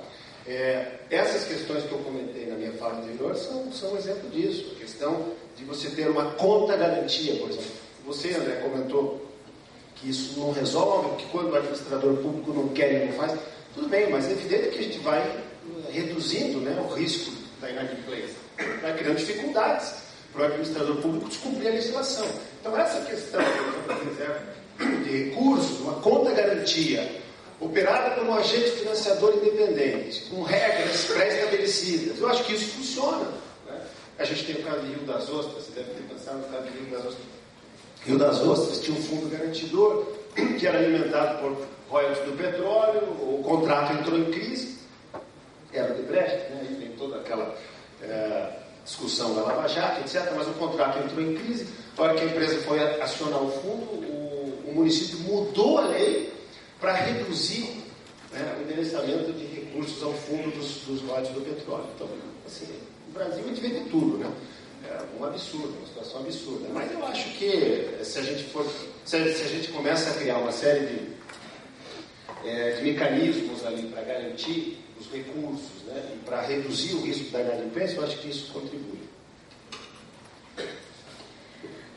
Essas questões que eu comentei na minha fala anterior são um exemplo disso. A questão de você ter uma conta-garantia, por exemplo. Você, André, comentou que isso não resolve, que quando o administrador público não quer e não faz, tudo bem, mas é evidente que a gente vai reduzindo, né, o risco da inadimplência. Vai criando dificuldades para o administrador público descumprir a legislação. Então, essa questão de recursos, uma conta-garantia, operada por um agente financiador independente, com regras pré-estabelecidas, eu acho que isso funciona. Né? A gente tem o caso de Rio das Ostras, você deve ter pensado no caso de Rio das Ostras. Rio das Ostras tinha um fundo garantidor, que era alimentado por royalties do petróleo, o contrato entrou em crise, era o Debrecht, né? E tem toda aquela discussão da Lava Jato, etc., mas o contrato entrou em crise. Na hora que a empresa foi acionar o fundo, o município mudou a lei para reduzir, né, o endereçamento de recursos ao fundo dos royalties do petróleo. Então, assim, o Brasil é de ver de tudo, né? É um absurdo, uma situação absurda. Mas eu acho que se a gente começa a criar uma série de mecanismos ali para garantir os recursos, né, e para reduzir o risco da inadimplência, eu acho que isso contribui.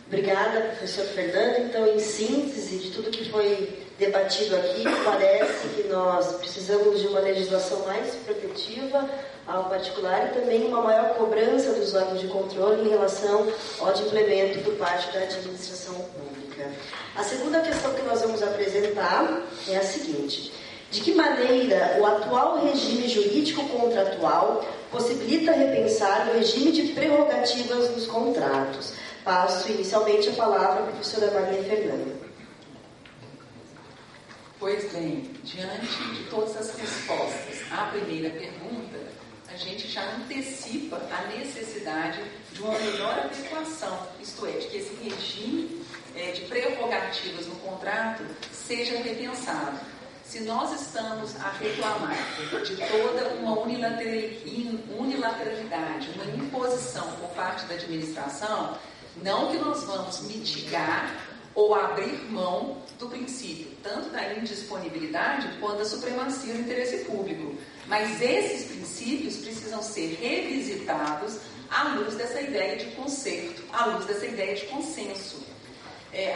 Obrigada, professor Fernando. Então, em síntese de tudo que foi debatido aqui, parece que nós precisamos de uma legislação mais protetiva ao particular e também uma maior cobrança dos órgãos de controle em relação ao implemento por parte da administração pública. A segunda questão que nós vamos apresentar é a seguinte: de que maneira o atual regime jurídico contratual possibilita repensar o regime de prerrogativas nos contratos? Passo inicialmente a palavra à professora Maria Fernanda. Pois bem, diante de todas as respostas à primeira pergunta, a gente já antecipa a necessidade de uma melhor adequação, isto é, de que esse regime de prerrogativas no contrato seja repensado. Se nós estamos a reclamar de toda uma unilateralidade, uma imposição por parte da administração, não que nós vamos mitigar ou abrir mão do princípio, tanto da indisponibilidade quanto da supremacia do interesse público. Mas esses princípios precisam ser revisitados à luz dessa ideia de concerto, à luz dessa ideia de consenso.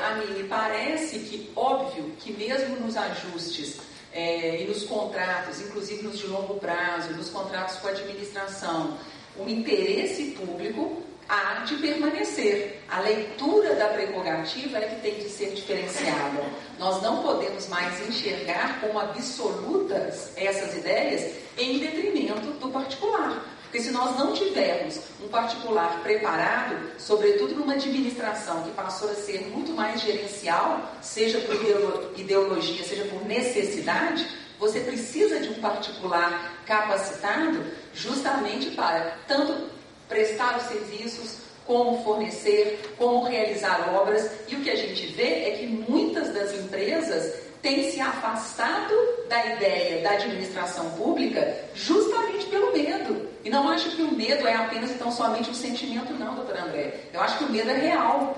A mim me parece que, óbvio, que mesmo nos ajustes e nos contratos, inclusive nos de longo prazo, nos contratos com a administração, o interesse público há de permanecer. A leitura da prerrogativa é que tem de ser diferenciada. Nós não podemos mais enxergar como absolutas essas ideias em detrimento do particular. Porque se nós não tivermos um particular preparado, sobretudo numa administração que passou a ser muito mais gerencial, seja por ideologia, seja por necessidade, você precisa de um particular capacitado justamente para tanto prestar os serviços, como fornecer, como realizar obras. E o que a gente vê é que muitas das empresas têm se afastado da ideia da administração pública justamente pelo medo. E não acho que o medo é apenas então somente um sentimento, não, doutora André. Eu acho que o medo é real.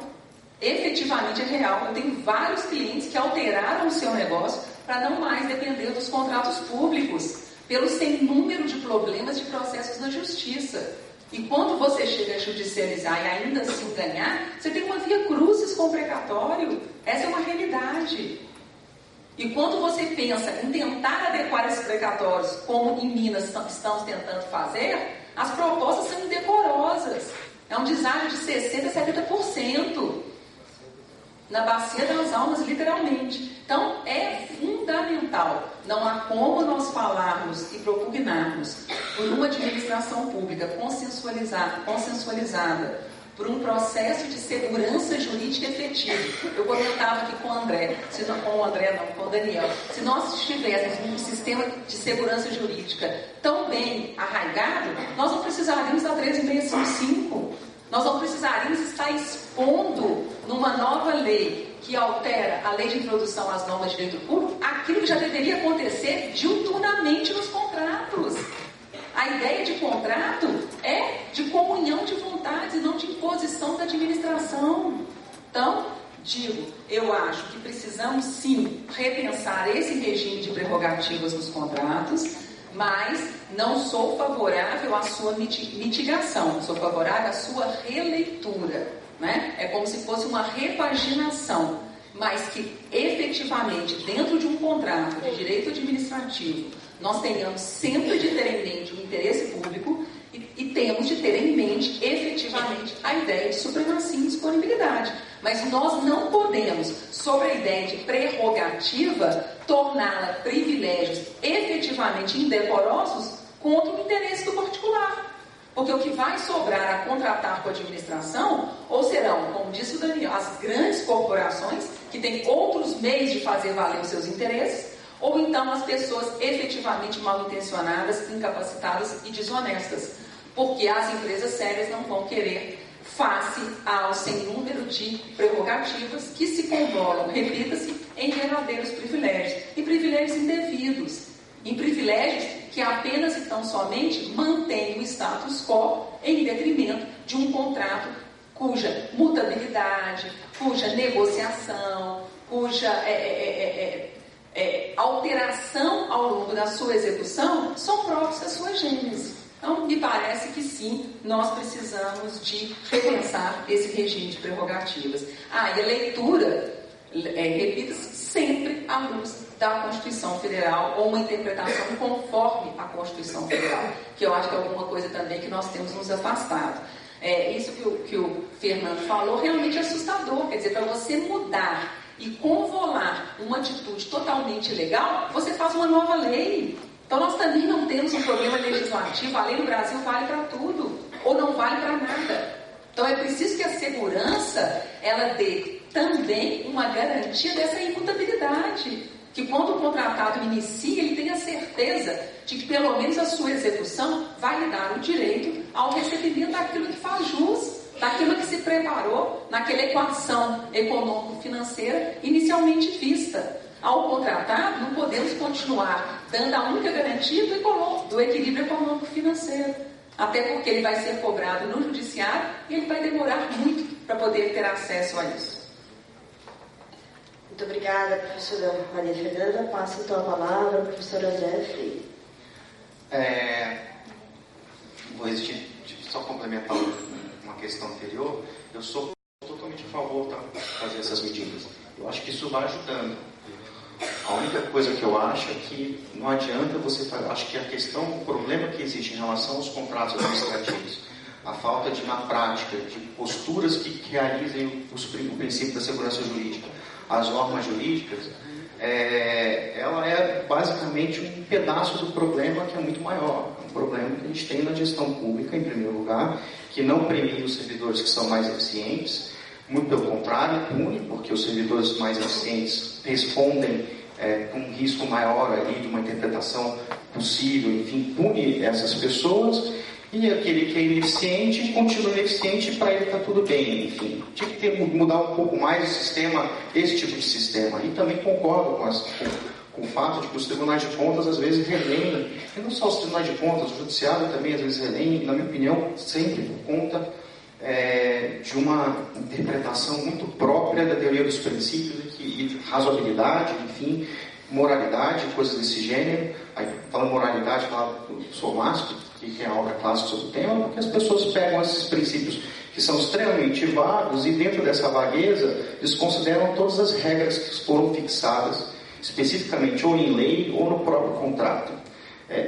Efetivamente é real. Eu tenho vários clientes que alteraram o seu negócio para não mais depender dos contratos públicos, pelo sem número de problemas de processos na justiça. E quando você chega a judicializar e ainda assim ganhar, você tem uma via crucis com o precatório. Essa é uma realidade. E quando você pensa em tentar adequar esses precatórios, como em Minas estamos tentando fazer, as propostas são indecorosas. É um deságio de 60% a 70%. Na bacia das almas, literalmente. Então, é fundamental. Não há como nós falarmos e propugnarmos por uma administração pública consensualizada, por um processo de segurança jurídica efetivo. Eu comentava aqui com o André, com o Daniel. Se nós tivéssemos um sistema de segurança jurídica tão bem arraigado, nós não precisaríamos da 13.655. Nós não precisaríamos estar expondo numa nova lei que altera a lei de introdução às normas de direito público aquilo que já deveria acontecer diuturnamente nos contratos. A ideia de contrato é de comunhão de vontades e não de imposição da administração. Então, eu acho que precisamos sim repensar esse regime de prerrogativas nos contratos, mas não sou favorável à sua mitigação, sou favorável à sua releitura, né? É como se fosse uma repaginação, mas que efetivamente dentro de um contrato de direito administrativo nós tenhamos sempre de ter em mente o interesse público e temos de ter em mente efetivamente a ideia de supremacia e disponibilidade. Mas nós não podemos, sobre a ideia de prerrogativa, torná-la privilégios efetivamente indecorosos contra o interesse do particular. Porque o que vai sobrar a contratar com a administração, ou serão, como disse o Daniel, as grandes corporações que têm outros meios de fazer valer os seus interesses, ou então as pessoas efetivamente mal intencionadas, incapacitadas e desonestas. Porque as empresas sérias não vão querer, face ao sem número de prerrogativas que se convolam, repita-se, em verdadeiros privilégios, e privilégios indevidos, em privilégios que apenas e tão somente mantêm o status quo em detrimento de um contrato cuja mutabilidade, cuja negociação, cuja alteração ao longo da sua execução são próprios da sua gênese. Então, me parece que sim, nós precisamos de repensar esse regime de prerrogativas. E a leitura, repita-se, sempre à luz da Constituição Federal ou uma interpretação conforme a Constituição Federal, que eu acho que é alguma coisa também que nós temos nos afastado. Isso que o Fernando falou realmente é assustador, quer dizer, para você mudar e convolar uma atitude totalmente ilegal, você faz uma nova lei. Então nós também não temos um problema legislativo, a lei no Brasil vale para tudo, ou não vale para nada. Então é preciso que a segurança, ela dê também uma garantia dessa imutabilidade, que quando o contratado inicia, ele tenha certeza de que pelo menos a sua execução vai lhe dar o direito ao recebimento daquilo que faz jus, daquilo que se preparou naquela equação econômico-financeira inicialmente vista. Ao contratado, não podemos continuar dando a única garantia do equilíbrio econômico-financeiro, até porque ele vai ser cobrado no judiciário e ele vai demorar muito para poder ter acesso a isso. Muito obrigada, professora Maria Fernanda. Passo então a palavra ao professor André Freire. Vou resistir, só complementar uma questão anterior. Eu sou totalmente a favor de fazer essas medidas Eu acho que isso vai ajudando. A única coisa que eu acho é que não adianta você fazer. Acho que o problema que existe em relação aos contratos administrativos, a falta de, na prática, de posturas que realizem o princípio da segurança jurídica, as normas jurídicas, ela é basicamente um pedaço do problema que é muito maior. Um problema que a gente tem na gestão pública, em primeiro lugar, que não premia os servidores que são mais eficientes, muito pelo contrário, pune, porque os servidores mais eficientes respondem com um risco maior ali de uma interpretação possível, enfim, pune essas pessoas, e aquele que é ineficiente continua ineficiente, para ele está tudo bem, enfim. Tinha que mudar um pouco mais o sistema, esse tipo de sistema. E também concordo com o fato de que os tribunais de contas às vezes releem, e não só os tribunais de contas, o judiciário também às vezes releem, na minha opinião, sempre por conta de uma interpretação muito própria da teoria dos princípios e razoabilidade, enfim, moralidade, coisas desse gênero. Aí, falando moralidade, falo do Somástico, que é a obra clássica sobre o tema, porque as pessoas pegam esses princípios que são extremamente vagos e dentro dessa vagueza eles consideram todas as regras que foram fixadas especificamente ou em lei ou no próprio contrato.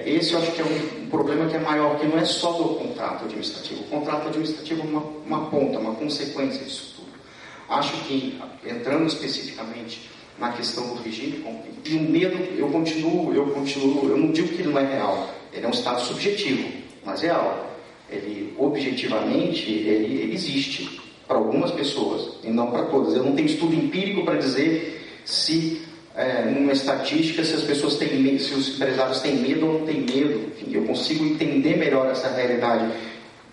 Esse eu acho que é um problema que é maior, que não é só do contrato administrativo. O contrato administrativo é uma ponta, uma consequência disso tudo. Acho que, entrando especificamente na questão do regime, e o medo, eu não digo que ele não é real, ele é um estado subjetivo, mas real. Ele, objetivamente, ele existe para algumas pessoas, e não para todas. Eu não tenho estudo empírico para dizer se, numa estatística, se as pessoas têm medo, se os empresários têm medo ou não têm medo. Enfim, eu consigo entender melhor essa realidade,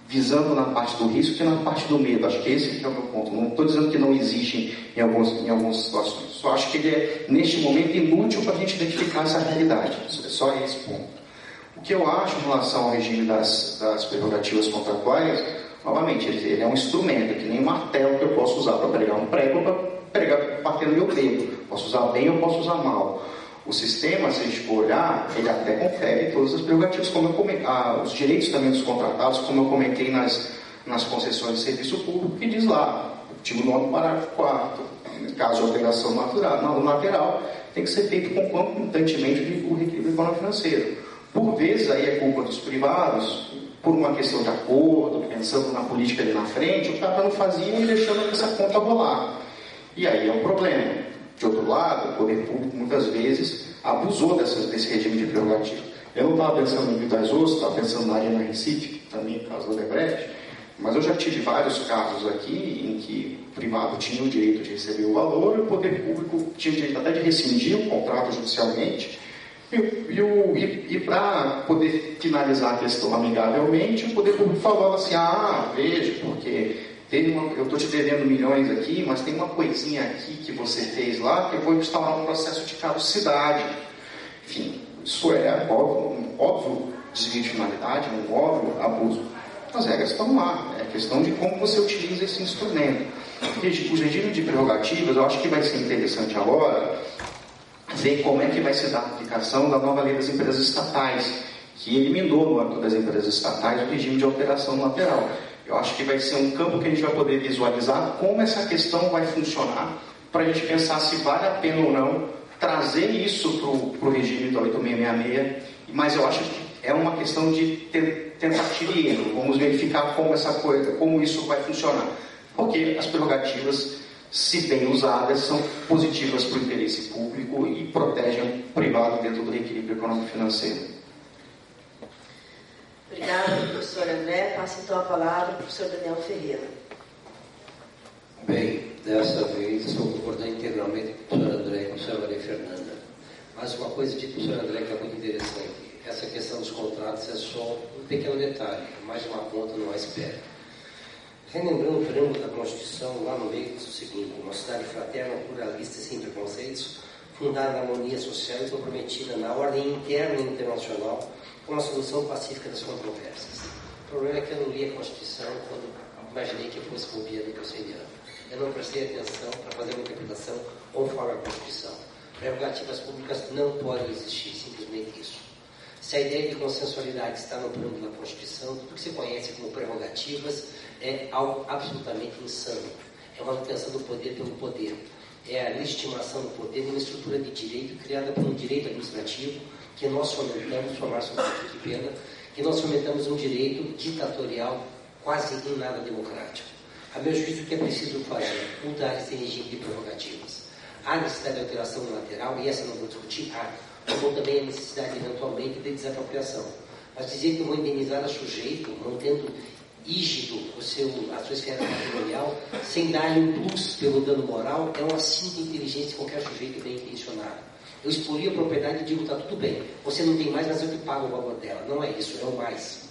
visando na parte do risco que na parte do medo. Acho que esse é o meu ponto. Não estou dizendo que não existe em algumas situações. Só acho que ele é, neste momento, inútil para a gente identificar essa realidade. É só esse ponto. O que eu acho em relação ao regime das prerrogativas contratuais, novamente, ele é um instrumento, que nem um martelo que eu posso usar para pregar um prego, para pregar, bater no meu dedo. Posso usar bem ou posso usar mal. O sistema, se a gente for olhar, ele até confere todas as prerrogativas, como eu comentei, os direitos também dos contratados, como eu comentei nas concessões de serviço público, que diz lá, artigo 9º, parágrafo 4º, caso de alteração lateral, tem que ser feito concomitantemente o reequilíbrio econômico financeiro. Por vezes, aí é culpa dos privados, por uma questão de acordo, pensando na política ali na frente, o cara não fazia e deixando essa conta rolar. E aí é um problema. De outro lado, o poder público muitas vezes abusou desse regime de prerrogativa. Eu não estava pensando em Vidas Ostras, estava pensando na Arena Recife, também por causa do Odebrecht, mas eu já tive vários casos aqui em que o privado tinha o direito de receber o valor e o poder público tinha o direito até de rescindir o contrato judicialmente. E para poder finalizar a questão amigavelmente, o poder público falava assim, veja, porque eu estou te devendo milhões aqui, mas tem uma coisinha aqui que você fez lá, que eu vou instaurar um processo de caducidade. Enfim, isso é óbvio desvio de finalidade, um óbvio abuso. As regras estão lá, é questão de como você utiliza esse instrumento. O regime de prerrogativas, eu acho que vai ser interessante agora ver como é que vai se dar a aplicação da nova lei das empresas estatais, que eliminou no âmbito das empresas estatais o regime de alteração lateral. Eu acho que vai ser um campo que a gente vai poder visualizar como essa questão vai funcionar, para a gente pensar se vale a pena ou não trazer isso para o regime da 8666, mas eu acho que é uma questão de tentativa e erro. Vamos verificar como isso vai funcionar. Porque as prerrogativas, se bem usadas, são positivas para o interesse público e protegem o privado dentro do equilíbrio econômico-financeiro. Obrigada, professor André. Passo então a palavra ao professor Daniel Ferreira. Bem, dessa vez estou concordando integralmente com o professor André e com a professora Maria Fernanda. Mas uma coisa de professor André que é muito interessante, essa questão dos contratos é só um pequeno detalhe, mais uma ponta no iceberg. Relembrando o preâmbulo da Constituição, lá no meio diz o seguinte: uma sociedade fraterna, pluralista e sem preconceitos, fundada na harmonia social e comprometida na ordem interna e internacional com a solução pacífica das controvérsias. O problema é que eu não li a Constituição quando imaginei que fosse copiada do Oceaniano. Eu não prestei atenção para fazer uma interpretação conforme a Constituição. Prerrogativas públicas não podem existir, simplesmente isso. Se a ideia de consensualidade está no preâmbulo da Constituição, tudo que se conhece como prerrogativas é algo absolutamente insano. É uma manutenção do poder pelo poder. é a legitimação do poder em uma estrutura de direito criada por um direito administrativo que nós fomentamos, formar-se um tipo de pena, que nós fomentamos um direito ditatorial quase em nada democrático. A meu juízo, o que é preciso fazer? Mudar esse regime de prerrogativas. Há necessidade de alteração unilateral, e essa não vou discutir, como também a necessidade, eventualmente, de desapropriação. Mas dizer que eu vou indenizar a sujeito, mantendo rígido a sua esfera patrimonial, sem dar-lhe um plus pelo dano moral, é uma simples inteligência de qualquer sujeito bem intencionado. Eu expolio a propriedade e digo, está tudo bem, você não tem mais, mas eu que pago o valor dela. Não é isso, é o mais.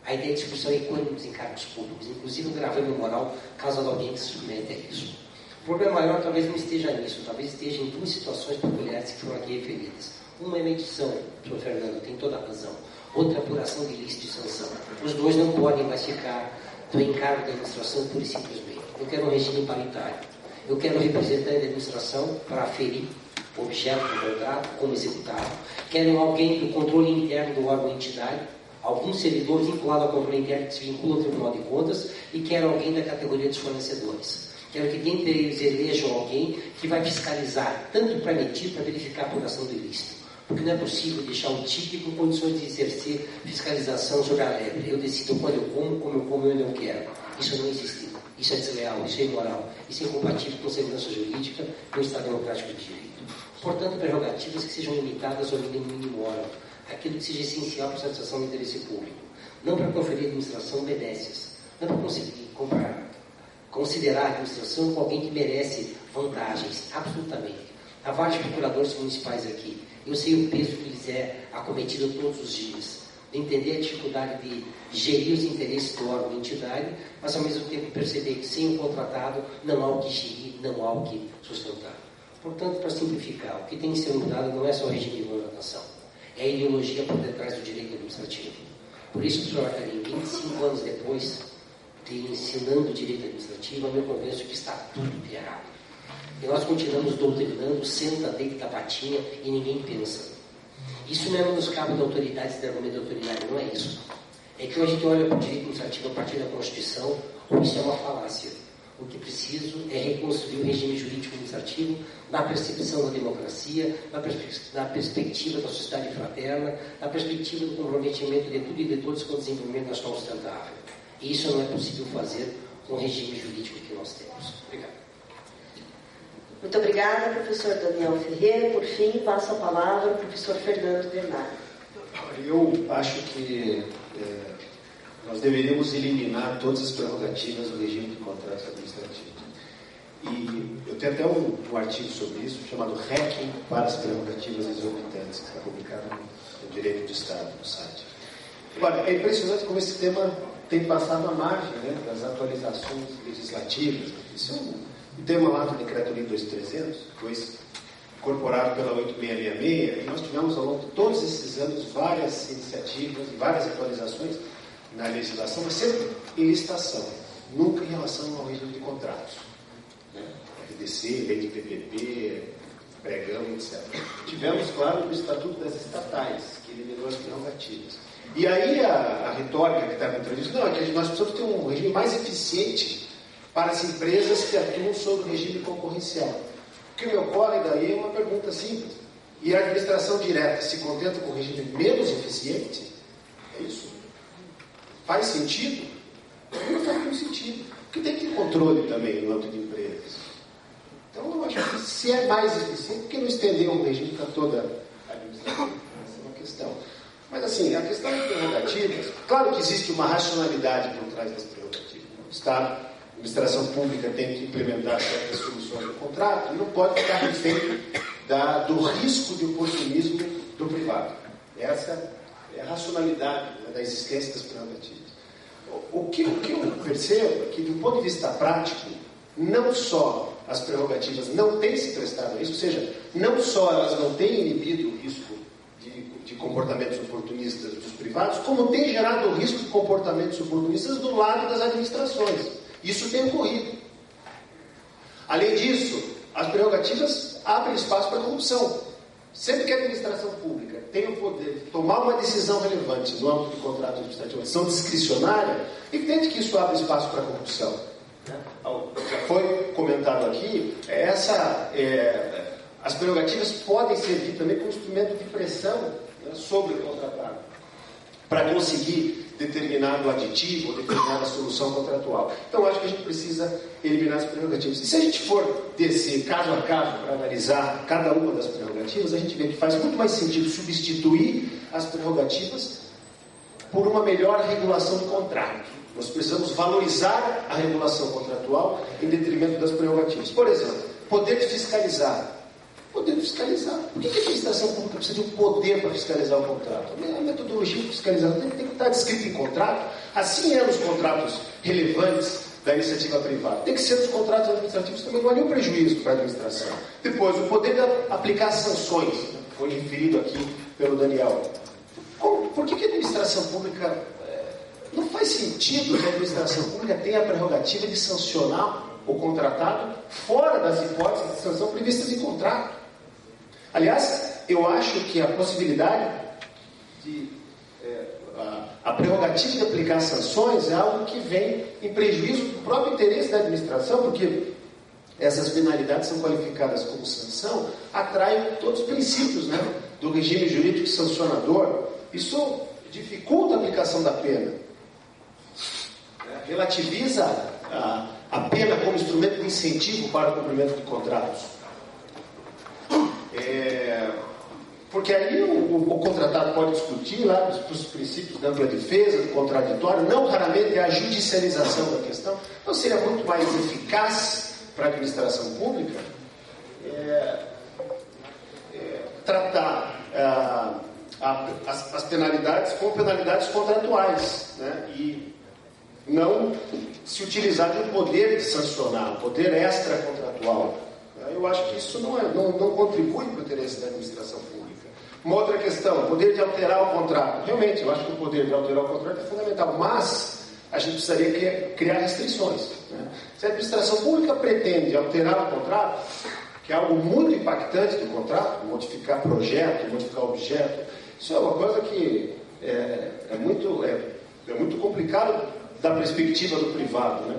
A ideia de discussão é equânime dos encargos públicos, inclusive um gravame moral, caso alguém que se submete a isso. O problema maior talvez não esteja nisso, talvez esteja em duas situações peculiares que foram aqui referidas. Uma é medição, Sr. Fernando, tem toda a razão. Outra, apuração de ilícito e sanção. Os dois não podem mais ficar do encargo da administração pura e simplesmente. Eu quero um regime paritário. Eu quero um representante da administração para aferir o objeto do contrato, como executá-lo. Quero alguém do controle interno do órgão entidade, algum servidor vinculado ao controle interno que se vincula ao Tribunal de Contas, e quero alguém da categoria dos fornecedores. Quero que dentre eles elejam alguém que vai fiscalizar, tanto para medir, para verificar a apuração do ilícito. Porque não é possível deixar um TIC com condições de exercer fiscalização sobre a lebre. Eu decido quando eu como e onde eu quero. Isso não existe. Isso é desleal, isso é imoral. Isso é incompatível com segurança jurídica e um Estado democrático de direito. Portanto, prerrogativas que sejam limitadas ao mínimo moral. Aquilo que seja essencial para a satisfação do interesse público. Não para conferir administração benesses. Não para conseguir considerar a administração como alguém que merece vantagens. Absolutamente. Há vários procuradores municipais aqui. Eu sei o peso que lhes é acometido todos os dias. De entender a dificuldade de gerir os interesses do órgão e entidade, mas ao mesmo tempo perceber que sem o contratado não há o que gerir, não há o que sustentar. Portanto, para simplificar, o que tem que ser mudado não é só o regime de contratação, é a ideologia por detrás do direito administrativo. Por isso, professor Arcarim, 25 anos depois de ensinando o direito administrativo, eu me convenço que está tudo errado. E nós continuamos doutrinando, senta, deita, patinha e ninguém pensa. Isso não é menoscabo da autoridade, esse argumento da autoridade, não é isso. É que hoje a gente olha para o direito administrativo a partir da Constituição, ou isso é uma falácia. O que preciso é reconstruir o regime jurídico administrativo na percepção da democracia, na perspectiva da sociedade fraterna, na perspectiva do comprometimento de tudo e de todos com o desenvolvimento nacional sustentável. E isso não é possível fazer com o regime jurídico que nós temos. Obrigado. Muito obrigada, professor Daniel Ferreira. Por fim, passo a palavra ao professor Fernando Bernardo. Eu acho que nós deveríamos eliminar todas as prerrogativas do regime de contrato administrativo. E eu tenho até um artigo sobre isso, chamado Hacking para as Prerrogativas Exorbitantes, que está publicado no Direito do Estado, no site. Agora, é impressionante como esse tema tem passado à margem, né, das atualizações legislativas. Isso é um tema lá do Decreto-Lei 2300, depois incorporado pela 8666, e nós tivemos ao longo de todos esses anos várias iniciativas e várias atualizações na legislação, mas sempre em licitação, nunca em relação ao regime de contratos. Né? RDC, lei de PPP, pregão, etc. Tivemos, claro, o Estatuto das Estatais, que eliminou as prerrogativas. E aí a retórica que estava introduzindo, não, é que nós precisamos ter um regime mais eficiente para as empresas que atuam sobre o regime concorrencial. O que me ocorre daí é uma pergunta simples. E a administração direta se contenta com o regime menos eficiente? É isso? Faz sentido? Não faz nenhum sentido. Porque tem que ter controle também no âmbito de empresas. Então, eu acho que se é mais eficiente, por que não estender um regime para toda a administração? Essa é uma questão. Mas, assim, a questão das prerrogativas, claro que existe uma racionalidade por trás das prerrogativas. O Estado, a administração pública tem que implementar certas soluções do contrato e não pode ficar refém do risco de oportunismo do privado. Essa é a racionalidade, né, da existência das prerrogativas. O que eu percebo é que, do ponto de vista prático, não só as prerrogativas não têm se prestado a isso, ou seja, não só elas não têm inibido o risco de comportamentos oportunistas dos privados, como tem gerado o risco de comportamentos oportunistas do lado das administrações. Isso tem ocorrido. Além disso, as prerrogativas abrem espaço para a corrupção. Sempre que a administração pública tem o poder de tomar uma decisão relevante no âmbito de contrato administrativo, uma decisão discricionária, evidente que isso abre espaço para a corrupção. Já foi comentado comentado aqui, as prerrogativas podem servir também como instrumento de pressão, né, sobre o contratado, para conseguir determinado aditivo ou determinada solução contratual. Então, acho que a gente precisa eliminar as prerrogativas. E se a gente for descer caso a caso para analisar cada uma das prerrogativas, a gente vê que faz muito mais sentido substituir as prerrogativas por uma melhor regulação do contrato. Nós precisamos valorizar a regulação contratual em detrimento das prerrogativas. Por exemplo, poder de fiscalizar. Poder de fiscalizar. Por que a administração pública precisa de um poder para fiscalizar o contrato? A metodologia de fiscalização tem que estar descrita em contrato. Assim é nos contratos relevantes da iniciativa privada. Tem que ser nos contratos administrativos também, não há nenhum prejuízo para a administração. Depois, o poder de aplicar sanções, né, foi referido aqui pelo Daniel. Por que a administração pública... Não faz sentido que a administração pública tenha a prerrogativa de sancionar o contratado fora das hipóteses de sanção previstas em contrato. Aliás, eu acho que a possibilidade de... a prerrogativa de aplicar sanções é algo que vem em prejuízo do próprio interesse da administração, porque essas penalidades são qualificadas como sanção, atraem todos os princípios, né, do regime jurídico sancionador. Isso dificulta a aplicação da pena. Relativiza a pena como instrumento de incentivo para o cumprimento de contratos. Porque aí o contratado pode discutir lá os princípios da ampla defesa, do contraditório, não raramente é a judicialização da questão. Então seria muito mais eficaz para a administração pública tratar as penalidades como penalidades contratuais, né? E não se utilizar de um poder de sancionar, um poder extra-contratual. Eu acho que isso não contribui para o interesse da administração pública. Uma outra questão, o poder de alterar o contrato. Realmente, eu acho que o poder de alterar o contrato é fundamental, mas a gente precisaria criar restrições, né? Se a administração pública pretende alterar o contrato, que é algo muito impactante do contrato, modificar projeto, modificar objeto, isso é uma coisa que é muito complicado da perspectiva do privado, né?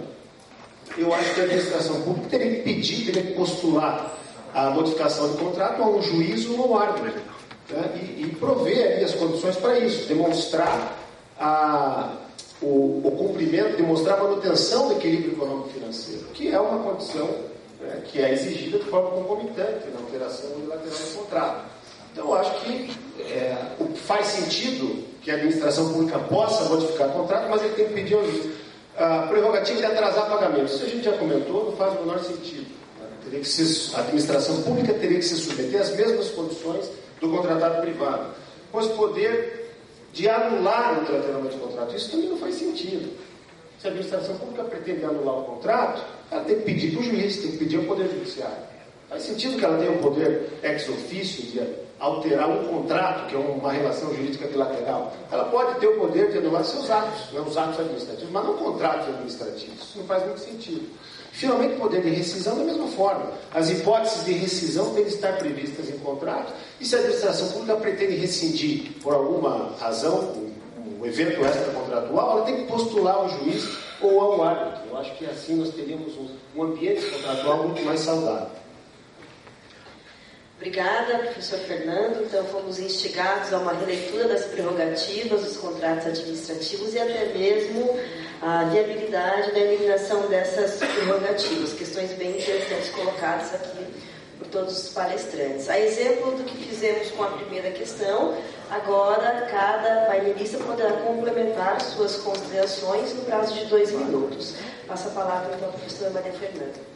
Eu acho que a administração pública teria que pedir, teria que postular a modificação do contrato a um juízo ou um árbitro, né? E prover aí as condições para isso, demonstrar o cumprimento, demonstrar a manutenção do equilíbrio econômico-financeiro, que é uma condição, né, que é exigida de forma concomitante na alteração unilateral do contrato. Então, eu acho que faz sentido que a administração pública possa modificar o contrato, mas ele tem que pedir ao juiz. A prerrogativa de atrasar pagamentos, isso a gente já comentou, não faz o menor sentido. A administração pública teria que se submeter às mesmas condições do contratado privado. Pois poder de anular o tratamento do contrato, isso também não faz sentido. Se a administração pública pretende anular o contrato, ela tem que pedir para o juiz, tem que pedir ao Poder Judiciário. Faz sentido que ela tenha o poder ex officio de alterar um contrato, que é uma relação jurídica bilateral. Ela pode ter o poder de anular seus atos, né, os atos administrativos, mas não contratos administrativos. Isso não faz muito sentido. Finalmente, o poder de rescisão da mesma forma. As hipóteses de rescisão têm de estar previstas em contrato, e se a administração pública pretende rescindir por alguma razão, um evento extracontratual, ela tem que postular ao juiz ou ao árbitro. Eu acho que assim nós teríamos um ambiente contratual muito mais saudável. Obrigada, professor Fernando. Então, fomos instigados a uma releitura das prerrogativas dos contratos administrativos e até mesmo a viabilidade da eliminação dessas prerrogativas. Questões bem interessantes colocadas aqui por todos os palestrantes. A exemplo do que fizemos com a primeira questão, agora cada painelista poderá complementar suas considerações no prazo de 2 minutos. Passa a palavra, então, à professora Maria Fernanda.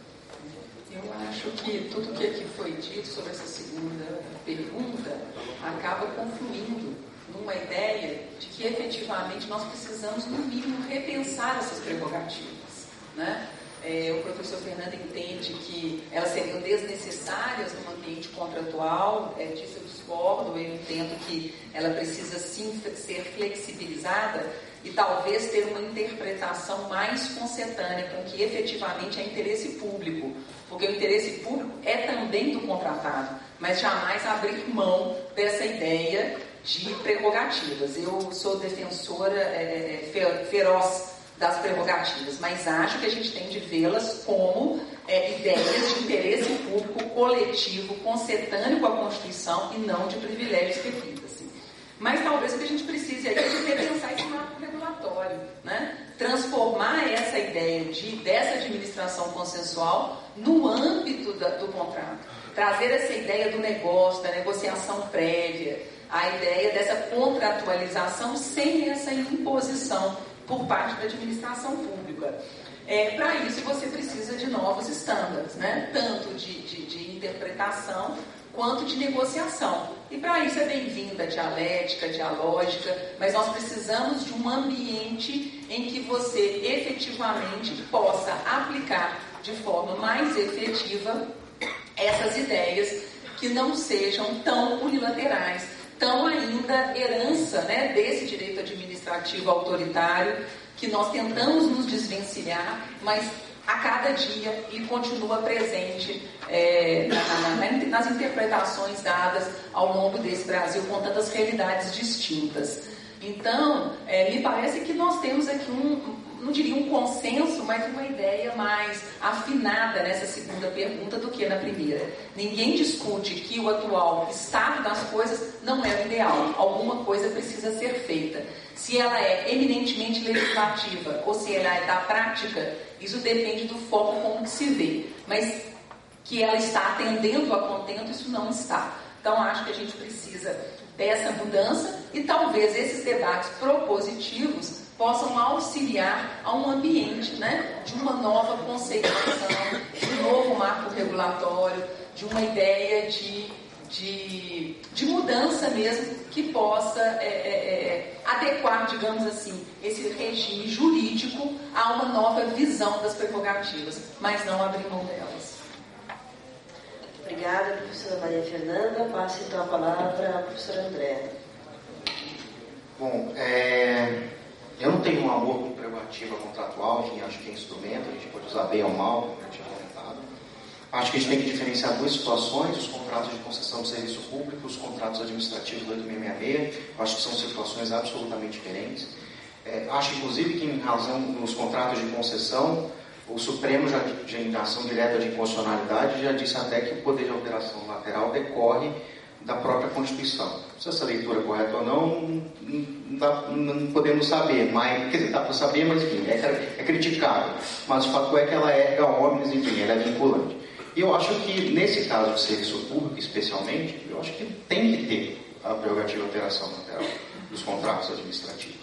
Eu acho que tudo que aqui foi dito sobre essa segunda pergunta acaba confluindo numa ideia de que efetivamente nós precisamos, no mínimo, repensar essas prerrogativas, né? O professor Fernando entende que elas seriam desnecessárias no ambiente contratual, disso eu discordo, eu entendo que ela precisa sim ser flexibilizada e talvez ter uma interpretação mais concetânea com que efetivamente é interesse público, porque o interesse público é também do contratado, mas jamais abrir mão dessa ideia de prerrogativas. Eu sou defensora feroz das prerrogativas, mas acho que a gente tem de vê-las como ideias de interesse público coletivo, concetâneo com a Constituição e não de privilégios refidos. Assim. Mas talvez o que a gente precise aí é de repensar esse marco regulatório, né? Transformar essa ideia dessa administração consensual no âmbito do contrato, trazer essa ideia do negócio, da negociação prévia, a ideia dessa contratualização sem essa imposição por parte da administração pública. Para isso, você precisa de novos estándares, né? Tanto de interpretação quanto de negociação. E para isso é bem-vinda a dialética, a dialógica, mas nós precisamos de um ambiente em que você efetivamente possa aplicar de forma mais efetiva essas ideias que não sejam tão unilaterais, tão ainda herança, né, desse direito administrativo autoritário que nós tentamos nos desvencilhar, mas a cada dia e continua presente nas interpretações dadas ao longo desse Brasil com tantas realidades distintas. Então, me parece que nós temos aqui não diria um consenso, mas uma ideia mais afinada nessa segunda pergunta do que na primeira. Ninguém discute que o atual estado das coisas não é o ideal. Alguma coisa precisa ser feita. Se ela é eminentemente legislativa ou se ela é da prática, isso depende do foco como que se vê. Mas que ela está atendendo a contento, isso não está. Então, acho que a gente precisa dessa mudança e talvez esses debates propositivos possam auxiliar a um ambiente, né, de uma nova conceituação, de um novo marco regulatório, de uma ideia de mudança mesmo que possa adequar, digamos assim, esse regime jurídico a uma nova visão das prerrogativas, mas não abrir mão delas. Obrigada, professora Maria Fernanda. Passo então a palavra à professora Andréa. Bom, eu não tenho um amor com prerrogativa contratual, enfim, acho que é instrumento, a gente pode usar bem ou mal, como eu tinha comentado. Acho que a gente tem que diferenciar duas situações, os contratos de concessão de serviço público, os contratos administrativos do 8666, acho que são situações absolutamente diferentes. Acho, inclusive, que em razão dos contratos de concessão, o Supremo, já em ação direta de inconstitucionalidade, já disse até que o poder de alteração lateral decorre da própria Constituição. Se essa leitura é correta ou não, não podemos saber, mas, quer dizer, dá para saber, mas enfim, é criticável. Mas o fato é que ela é erga omnes, enfim, ela é vinculante. E eu acho que, nesse caso de serviço público, especialmente, eu acho que tem que ter a prerrogativa de alteração lateral dos contratos administrativos.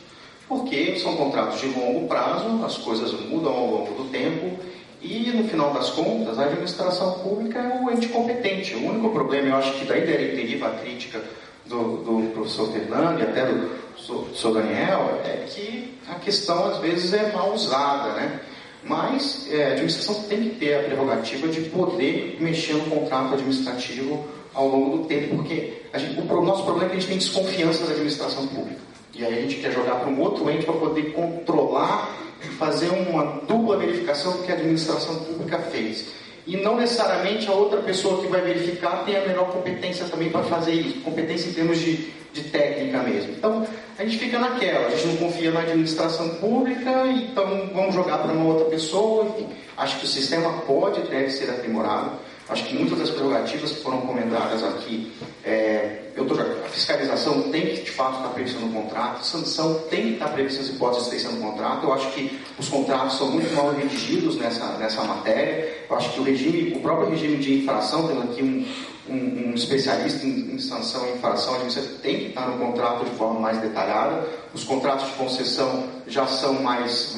Porque são contratos de longo prazo, as coisas mudam ao longo do tempo, e, no final das contas, a administração pública é o ente competente. O único problema, eu acho que daí deriva a crítica do professor Fernando e até do professor Daniel, é que a questão, às vezes, é mal usada, né? Mas a administração tem que ter a prerrogativa de poder mexer no contrato administrativo ao longo do tempo, porque o nosso problema é que a gente tem desconfiança da administração pública. E aí a gente quer jogar para um outro ente para poder controlar e fazer uma dupla verificação do que a administração pública fez. E não necessariamente a outra pessoa que vai verificar tem a melhor competência também para fazer isso, competência em termos de técnica mesmo. Então, a gente fica naquela, a gente não confia na administração pública, então vamos jogar para uma outra pessoa, enfim. Acho que o sistema pode e deve ser aprimorado. Acho que muitas das prerrogativas que foram comentadas aqui, a fiscalização tem que, de fato, estar prevista no contrato, a sanção tem que estar prevista nas hipóteses de extensão no contrato. Eu acho que os contratos são muito mal redigidos nessa matéria. Eu acho que o próprio regime de infração, tendo aqui um especialista em sanção e infração administrativa, tem que estar no contrato de forma mais detalhada. Os contratos de concessão já são mais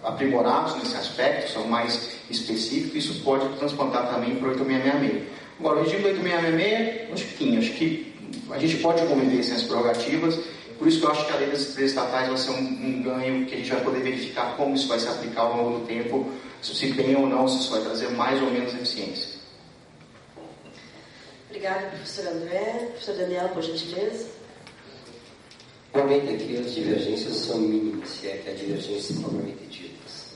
aprimorados nesse aspecto, são mais específicos, isso pode transplantar também para o 8666. Agora, o regime do 8666, acho que a gente pode conviver sem as prerrogativas, por isso que eu acho que a lei das empresas estatais vai ser um ganho que a gente vai poder verificar como isso vai se aplicar ao longo do tempo, se bem ou não, se isso vai trazer mais ou menos eficiência. Obrigada, professor André. Professor Daniel, por gentileza. Realmente aqui as divergências são mínimas, se é que há divergências propriamente ditas.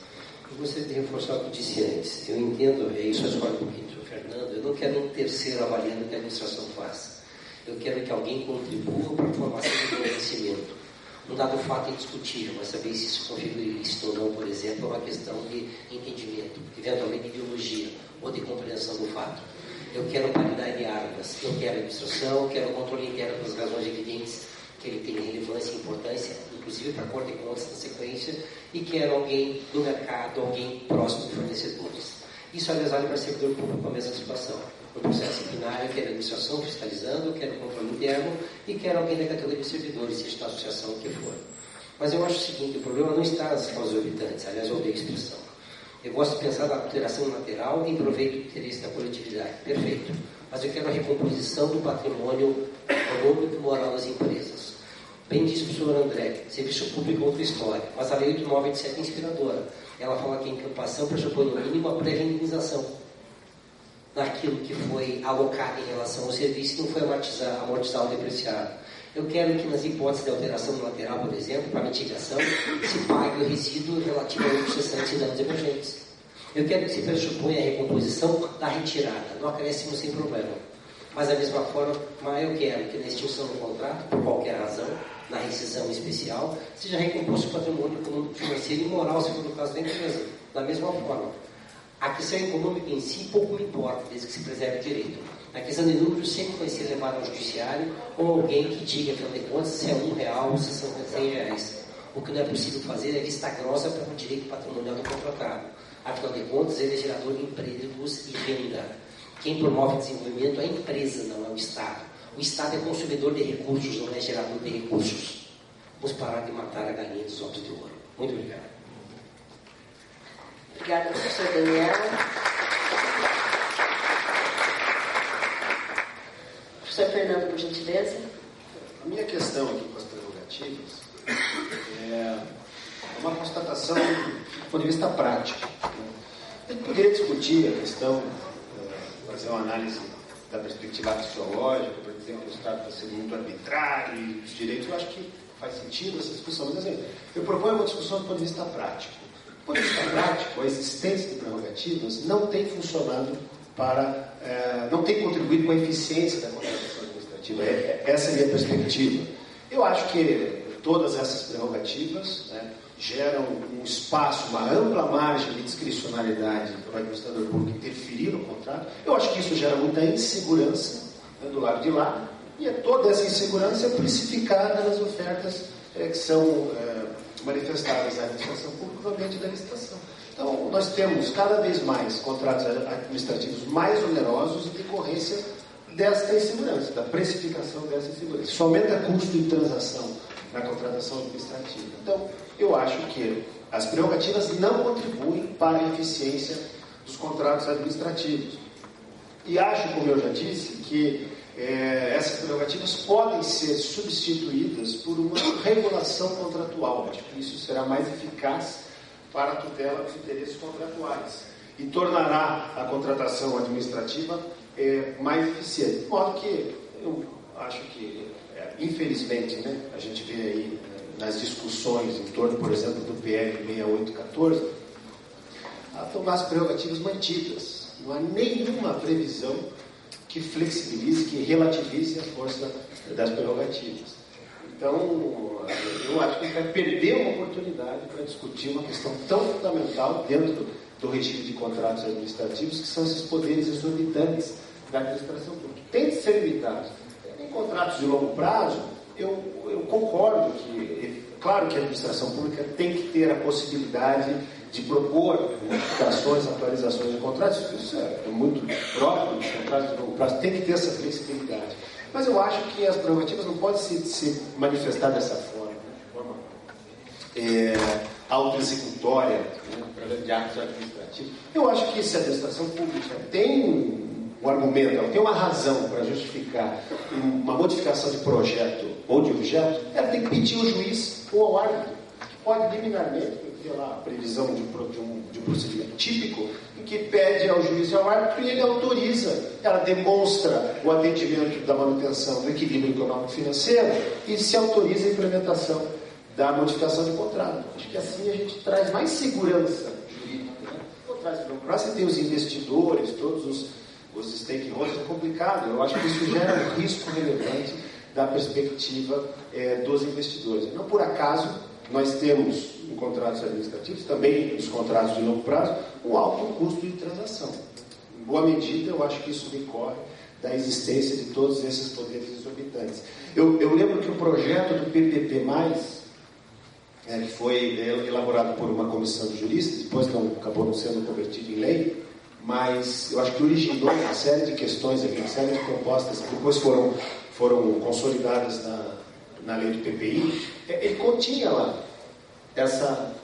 Eu gostaria de reforçar o que disse antes. Eu entendo, e isso é só um pouquinho do Fernando, eu não quero um terceiro avaliando o que a administração faz. Eu quero que alguém contribua para a formação do conhecimento. Um dado fato é indiscutível, mas saber se isso configura ilícito ou não, por exemplo, é uma questão de entendimento, eventualmente de ideologia ou de compreensão do fato. Eu quero paridade de armas, eu quero administração, eu quero controle interno pelas razões evidentes que ele tem relevância e importância, inclusive para a Corte de Contas na sequência, e quero alguém do mercado, alguém próximo de fornecedores. Isso, aliás, vale para o servidor público com a mesma situação. No processo disciplinar, eu quero administração fiscalizando, eu quero controle interno e quero alguém da categoria de servidores, seja da associação o que for. Mas eu acho o seguinte, o problema não está nas causas orbitantes, aliás, eu odeio a expressão. Eu gosto de pensar na alteração lateral em proveito do interesse da coletividade. Perfeito. Mas eu quero a recomposição do patrimônio econômico e moral das empresas. Bem disse o professor André, serviço público é outra história, mas a lei 8987 é inspiradora. Ela fala que a encampação pressupõe no mínimo a pré-rendenização daquilo que foi alocado em relação ao serviço e não foi amortizado ou depreciado. Eu quero que nas hipóteses de alteração lateral, por exemplo, para mitigação, se pague o resíduo relativo a outros cessantes e danos emergentes. Eu quero que se pressuponha a recomposição da retirada, no acréscimo sem problema. Mas da mesma forma, eu quero que na extinção do contrato, por qualquer razão, na rescisão especial, seja recomposto o patrimônio econômico, financeiro e moral, se for o caso da empresa. Da mesma forma. A questão econômica em si pouco me importa, desde que se preserve o direito. A questão de números sempre vai ser levada ao judiciário ou alguém que diga, afinal de contas, se é R$1 ou se são R$100. O que não é possível fazer é vista grossa para o direito patrimonial do contratado. Afinal de contas, ele é gerador de empregos e renda. Quem promove desenvolvimento é a empresa, não é o Estado. O Estado é consumidor de recursos, não é gerador de recursos. Vamos parar de matar a galinha dos ovos de ouro. Muito obrigado. Obrigada, professor Daniel. Professor Fernando, por gentileza. A minha questão aqui com as prerrogativas é uma constatação do ponto de vista prático. A gente poderia discutir a questão, fazer uma análise da perspectiva axiológica, por exemplo, o Estado está sendo muito arbitrário e os direitos, eu acho que faz sentido essa discussão, mas assim, eu proponho uma discussão do ponto de vista prático. Do ponto de vista prático, a existência de prerrogativas não tem funcionado não tem contribuído com a eficiência da contratação administrativa. Essa é a minha perspectiva. Eu acho que todas essas prerrogativas, né, geram um espaço, uma ampla margem de discricionalidade para o administrador público interferir no contrato. Eu acho que isso gera muita insegurança, né, do lado de lá, e toda essa insegurança é precificada nas ofertas que são manifestadas à administração pública no ambiente da licitação. Então, nós temos cada vez mais contratos administrativos mais onerosos em decorrência desta insegurança, da precificação dessa insegurança. Isso aumenta custo de transação na contratação administrativa. Então, eu acho que as prerrogativas não contribuem para a eficiência dos contratos administrativos. E acho, como eu já disse, que essas prerrogativas podem ser substituídas por uma regulação contratual. Acho que isso será mais eficaz para a tutela dos interesses contratuais e tornará a contratação administrativa mais eficiente. De modo que eu acho que, infelizmente, né, a gente vê aí nas discussões em torno, por exemplo, do PL 6814, a tomar as prerrogativas mantidas. Não há nenhuma previsão que flexibilize, que relativize a força das prerrogativas. Então, eu acho que a gente vai perder uma oportunidade para discutir uma questão tão fundamental dentro do regime de contratos administrativos, que são esses poderes exorbitantes da administração pública. Tem de ser limitado. Em contratos de longo prazo, eu concordo que, claro que a administração pública tem que ter a possibilidade de propor modificações, atualizações de contratos. Isso é muito próprio dos contratos de longo prazo, tem que ter essa flexibilidade. Mas eu acho que as prerrogativas não podem se manifestar dessa forma, de forma autoexecutória, através de atos administrativos. Eu acho que se a administração pública tem um argumento, ela tem uma razão para justificar uma modificação de projeto ou de objeto, ela tem que pedir ao juiz ou ao árbitro, que pode liminarmente ter lá a previsão de um procedimento típico, em que pede ao juiz e ao árbitro e ele autoriza, ela demonstra o atendimento da manutenção do equilíbrio econômico-financeiro e se autoriza a implementação da modificação de contrato. Acho que assim a gente traz mais segurança jurídica. Né? Para você ter os investidores, todos os stakeholders, é complicado. Eu acho que isso gera um risco relevante da perspectiva dos investidores. Não por acaso, nós temos em contratos administrativos, também nos contratos de longo prazo, um alto custo de transação. Em boa medida, eu acho que isso decorre da existência de todos esses poderes exorbitantes. Eu lembro que o projeto do PPP+, que foi elaborado por uma comissão de juristas, depois acabou não sendo convertido em lei, mas eu acho que originou uma série de questões, uma série de propostas que depois foram consolidadas na lei do PPI. Ele continha lá essa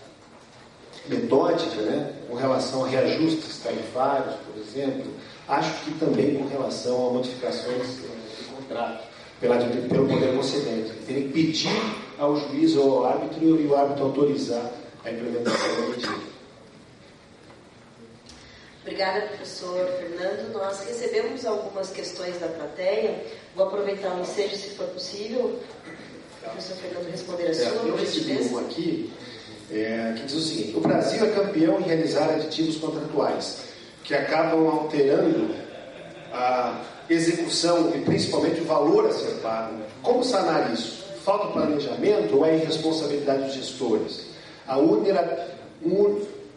metódica, né, com relação a reajustes tarifários, por exemplo. Acho que também com relação a modificações de contrato pelo poder concedente. Ele teria que pedir ao juiz ou ao árbitro e o árbitro autorizar a implementação da medida. Obrigada, professor Fernando. Nós recebemos algumas questões da plateia. Vou aproveitar o ensejo, se for possível. O professor Fernando responder a sua. Eu recebi uma aqui, que diz o seguinte: o Brasil é campeão em realizar aditivos contratuais, que acabam alterando a execução e principalmente o valor a ser pago. Como sanar isso? Falta de planejamento ou é irresponsabilidade dos gestores? A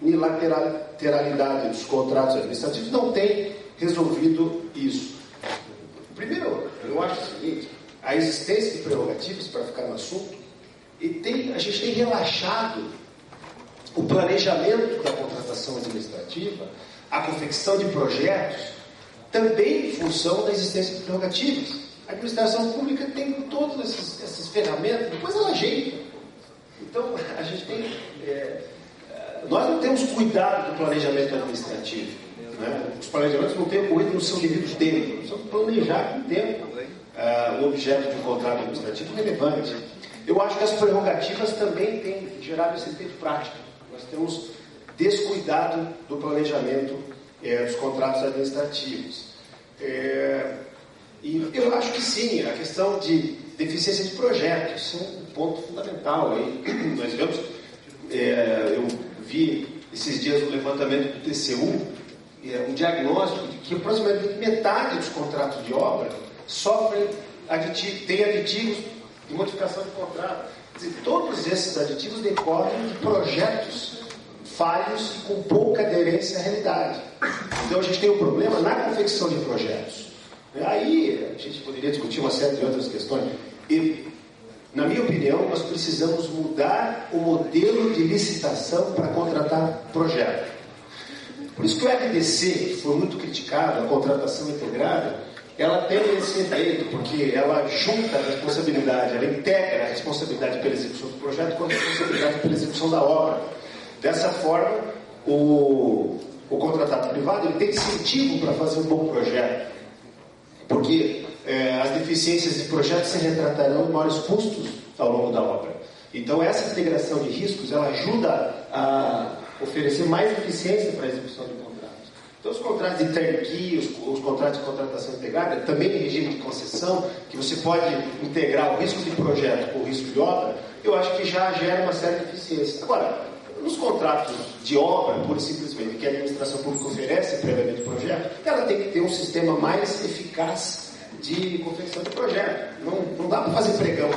unilateralidade dos contratos administrativos não tem resolvido isso. Primeiro, eu acho o seguinte: a existência de prerrogativas, para ficar no assunto, a gente tem relaxado o planejamento da contratação administrativa, a confecção de projetos, também em função da existência de prerrogativas. A administração pública tem todas essas ferramentas, depois ela ajeita. Então, a gente tem... nós não temos cuidado do planejamento administrativo. Né? Os planejamentos não têm ocorrido no seu devido tempo. Precisamos planejar com tempo o objeto de um contrato administrativo relevante. Eu acho que as prerrogativas também têm gerado esse efeito prático. Nós temos descuidado do planejamento dos contratos administrativos. E eu acho que sim, a questão de deficiência de projetos é um ponto fundamental. Aí. Nós vemos, eu vi esses dias o levantamento do TCU, um diagnóstico de que aproximadamente metade dos contratos de obra tem aditivos de modificação de contrato. Quer dizer, todos esses aditivos decorrem de projetos falhos e com pouca aderência à realidade. Então a gente tem um problema na confecção de projetos. Aí a gente poderia discutir uma série de outras questões. E, na minha opinião, nós precisamos mudar o modelo de licitação para contratar projeto. Por isso que o RDC, que foi muito criticado, a contratação integrada, ela tem esse efeito, porque ela junta a responsabilidade, ela integra a responsabilidade pela execução do projeto com a responsabilidade pela execução da obra. Dessa forma, o contratado privado ele tem incentivo para fazer um bom projeto, porque as deficiências de projeto se retratarão em maiores custos ao longo da obra. Então, essa integração de riscos ela ajuda a oferecer mais eficiência para a execução de contratos. Então, os contratos de turnkey, os contratos de contratação integrada, também em regime de concessão, que você pode integrar o risco de projeto com o risco de obra, eu acho que já gera uma certa eficiência. Agora, nos contratos de obra, pura e simplesmente, que a administração pública oferece previamente o projeto, ela tem que ter um sistema mais eficaz de confecção de projeto. Não dá para fazer pregão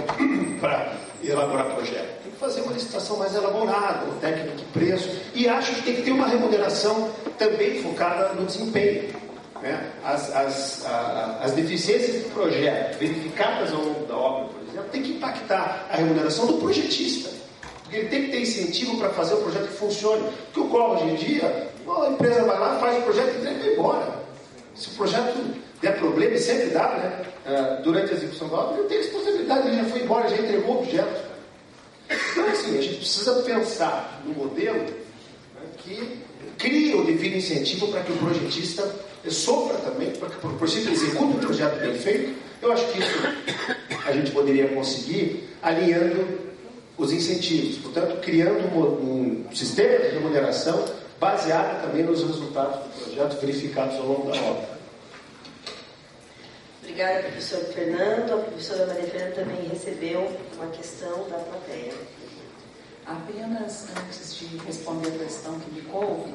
para elaborar projeto. Tem que fazer uma licitação mais elaborada, com técnica de preço. E acho que tem que ter uma remuneração também focada no desempenho. Né? As deficiências do projeto, verificadas ao longo da obra, por exemplo, tem que impactar a remuneração do projetista. Porque ele tem que ter incentivo para fazer o projeto que funcione. O que ocorre hoje em dia, a empresa vai lá, faz o projeto e entrega e vai embora. Se o projeto der problema, e sempre dá, né? Durante a execução da obra, ele tem responsabilidade, ele já foi embora, já entregou o objeto. Então, assim, a gente precisa pensar no modelo, né, que cria o devido incentivo para que o projetista sofra também, para que o projetista execute um projeto bem feito. Eu acho que isso a gente poderia conseguir alinhando os incentivos, portanto, criando um sistema de remuneração baseado também nos resultados do projeto verificados ao longo da obra. Obrigada, professor Fernando. A professora Maria Fernanda também recebeu uma questão da plateia. Apenas antes de responder a questão que me coube,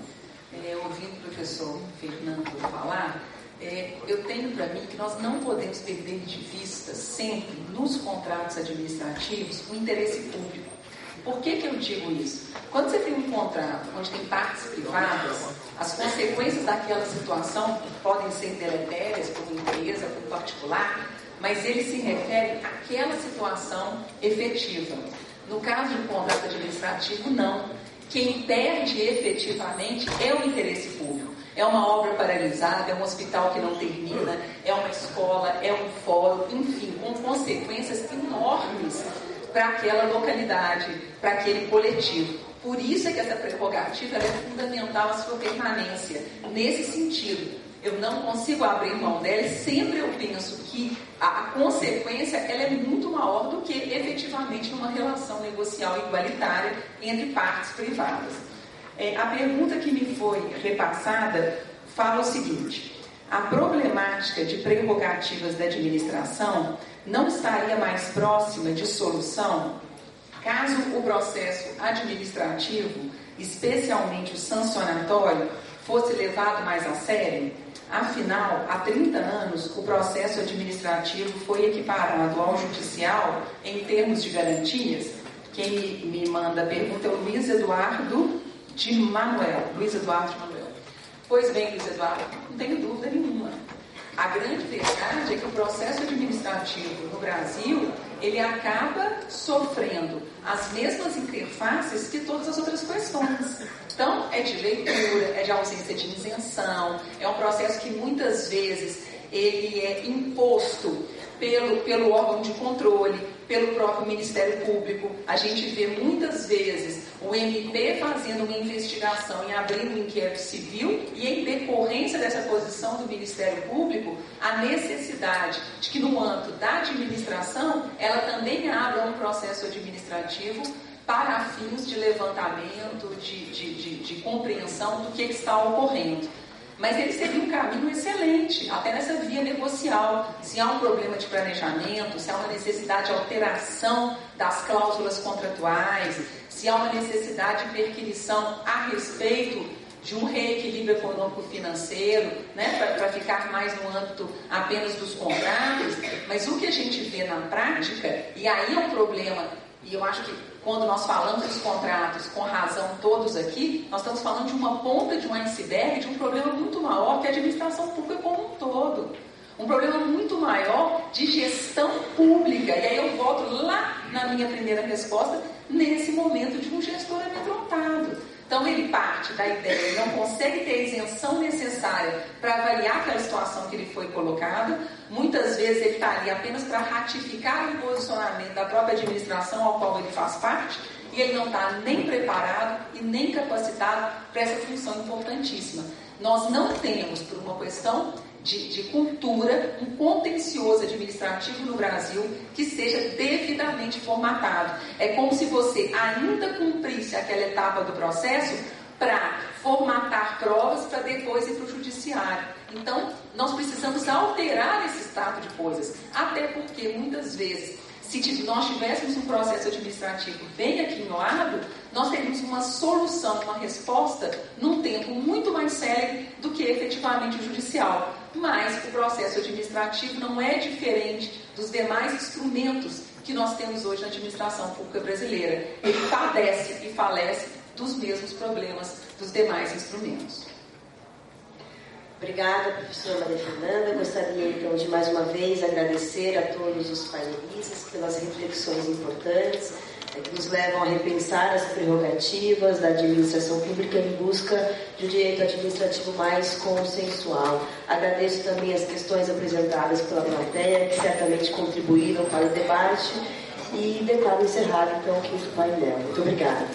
ouvindo o professor Fernando falar, eu tenho para mim que nós não podemos perder de vista sempre, nos contratos administrativos, o interesse público. Por que eu digo isso? Quando você tem um contrato onde tem partes privadas, as consequências daquela situação podem ser deletérias para uma empresa, para um particular, mas ele se refere àquela situação efetiva. No caso de um contrato administrativo, não. Quem perde efetivamente é o interesse público. É uma obra paralisada, é um hospital que não termina, é uma escola, é um fórum, enfim, com consequências enormes para aquela localidade, para aquele coletivo. Por isso é que essa prerrogativa é fundamental à sua permanência. Nesse sentido, eu não consigo abrir mão dela e sempre eu penso que a consequência ela é muito maior do que efetivamente numa relação negocial igualitária entre partes privadas. A pergunta que me foi repassada fala o seguinte: a problemática de prerrogativas da administração não estaria mais próxima de solução caso o processo administrativo, especialmente o sancionatório, fosse levado mais a sério? Afinal, há 30 anos, o processo administrativo foi equiparado ao judicial em termos de garantias. Quem me manda a pergunta é o Luiz Eduardo de Manuel. Pois bem, Luiz Eduardo, não tenho dúvida nenhuma. A grande verdade é que o processo administrativo no Brasil, ele acaba sofrendo as mesmas interfaces que todas as outras questões. Então, é de leitura, é de ausência de isenção, é um processo que muitas vezes ele é imposto pelo órgão de controle, pelo próprio Ministério Público. A gente vê muitas vezes o MP fazendo uma investigação e abrindo um inquérito civil e, em decorrência dessa posição do Ministério Público, a necessidade de que, no âmbito da administração, ela também abra um processo administrativo para fins de levantamento, de compreensão do que está ocorrendo. Mas ele seria um caminho excelente, até nessa via negocial. Se há um problema de planejamento, se há uma necessidade de alteração das cláusulas contratuais, se há uma necessidade de perquisição a respeito de um reequilíbrio econômico-financeiro, né, para ficar mais no âmbito apenas dos contratos. Mas o que a gente vê na prática, e aí é um problema, e eu acho que quando nós falamos dos contratos, com razão todos aqui, nós estamos falando de uma ponta de um iceberg, de um problema muito maior que a administração pública como um todo. Um problema muito maior de gestão pública. E aí eu volto lá na minha primeira resposta, nesse momento de um gestor amedrontado. Então ele parte da ideia, ele não consegue ter a isenção necessária para avaliar aquela situação que ele foi colocado. Muitas vezes ele está ali apenas para ratificar o posicionamento da própria administração ao qual ele faz parte, e ele não está nem preparado e nem capacitado para essa função importantíssima. Nós não temos, por uma questão de cultura, um contencioso administrativo no Brasil que seja devidamente formatado. É como se você ainda cumprisse aquela etapa do processo para formatar provas para depois ir para o judiciário. Então, nós precisamos alterar esse estado de coisas, até porque muitas vezes, se nós tivéssemos um processo administrativo bem aquinhoado, nós teríamos uma solução, uma resposta num tempo muito mais célere do que efetivamente o judicial. Mas o processo administrativo não é diferente dos demais instrumentos que nós temos hoje na administração pública brasileira. Ele padece e falece dos mesmos problemas dos demais instrumentos. Obrigada, professora Maria Fernanda. Gostaria, então, de mais uma vez agradecer a todos os painelistas pelas reflexões importantes que nos levam a repensar as prerrogativas da administração pública em busca de um direito administrativo mais consensual. Agradeço também as questões apresentadas pela plateia, que certamente contribuíram para o debate, e declaro encerrado, então, o quinto painel. Muito obrigada.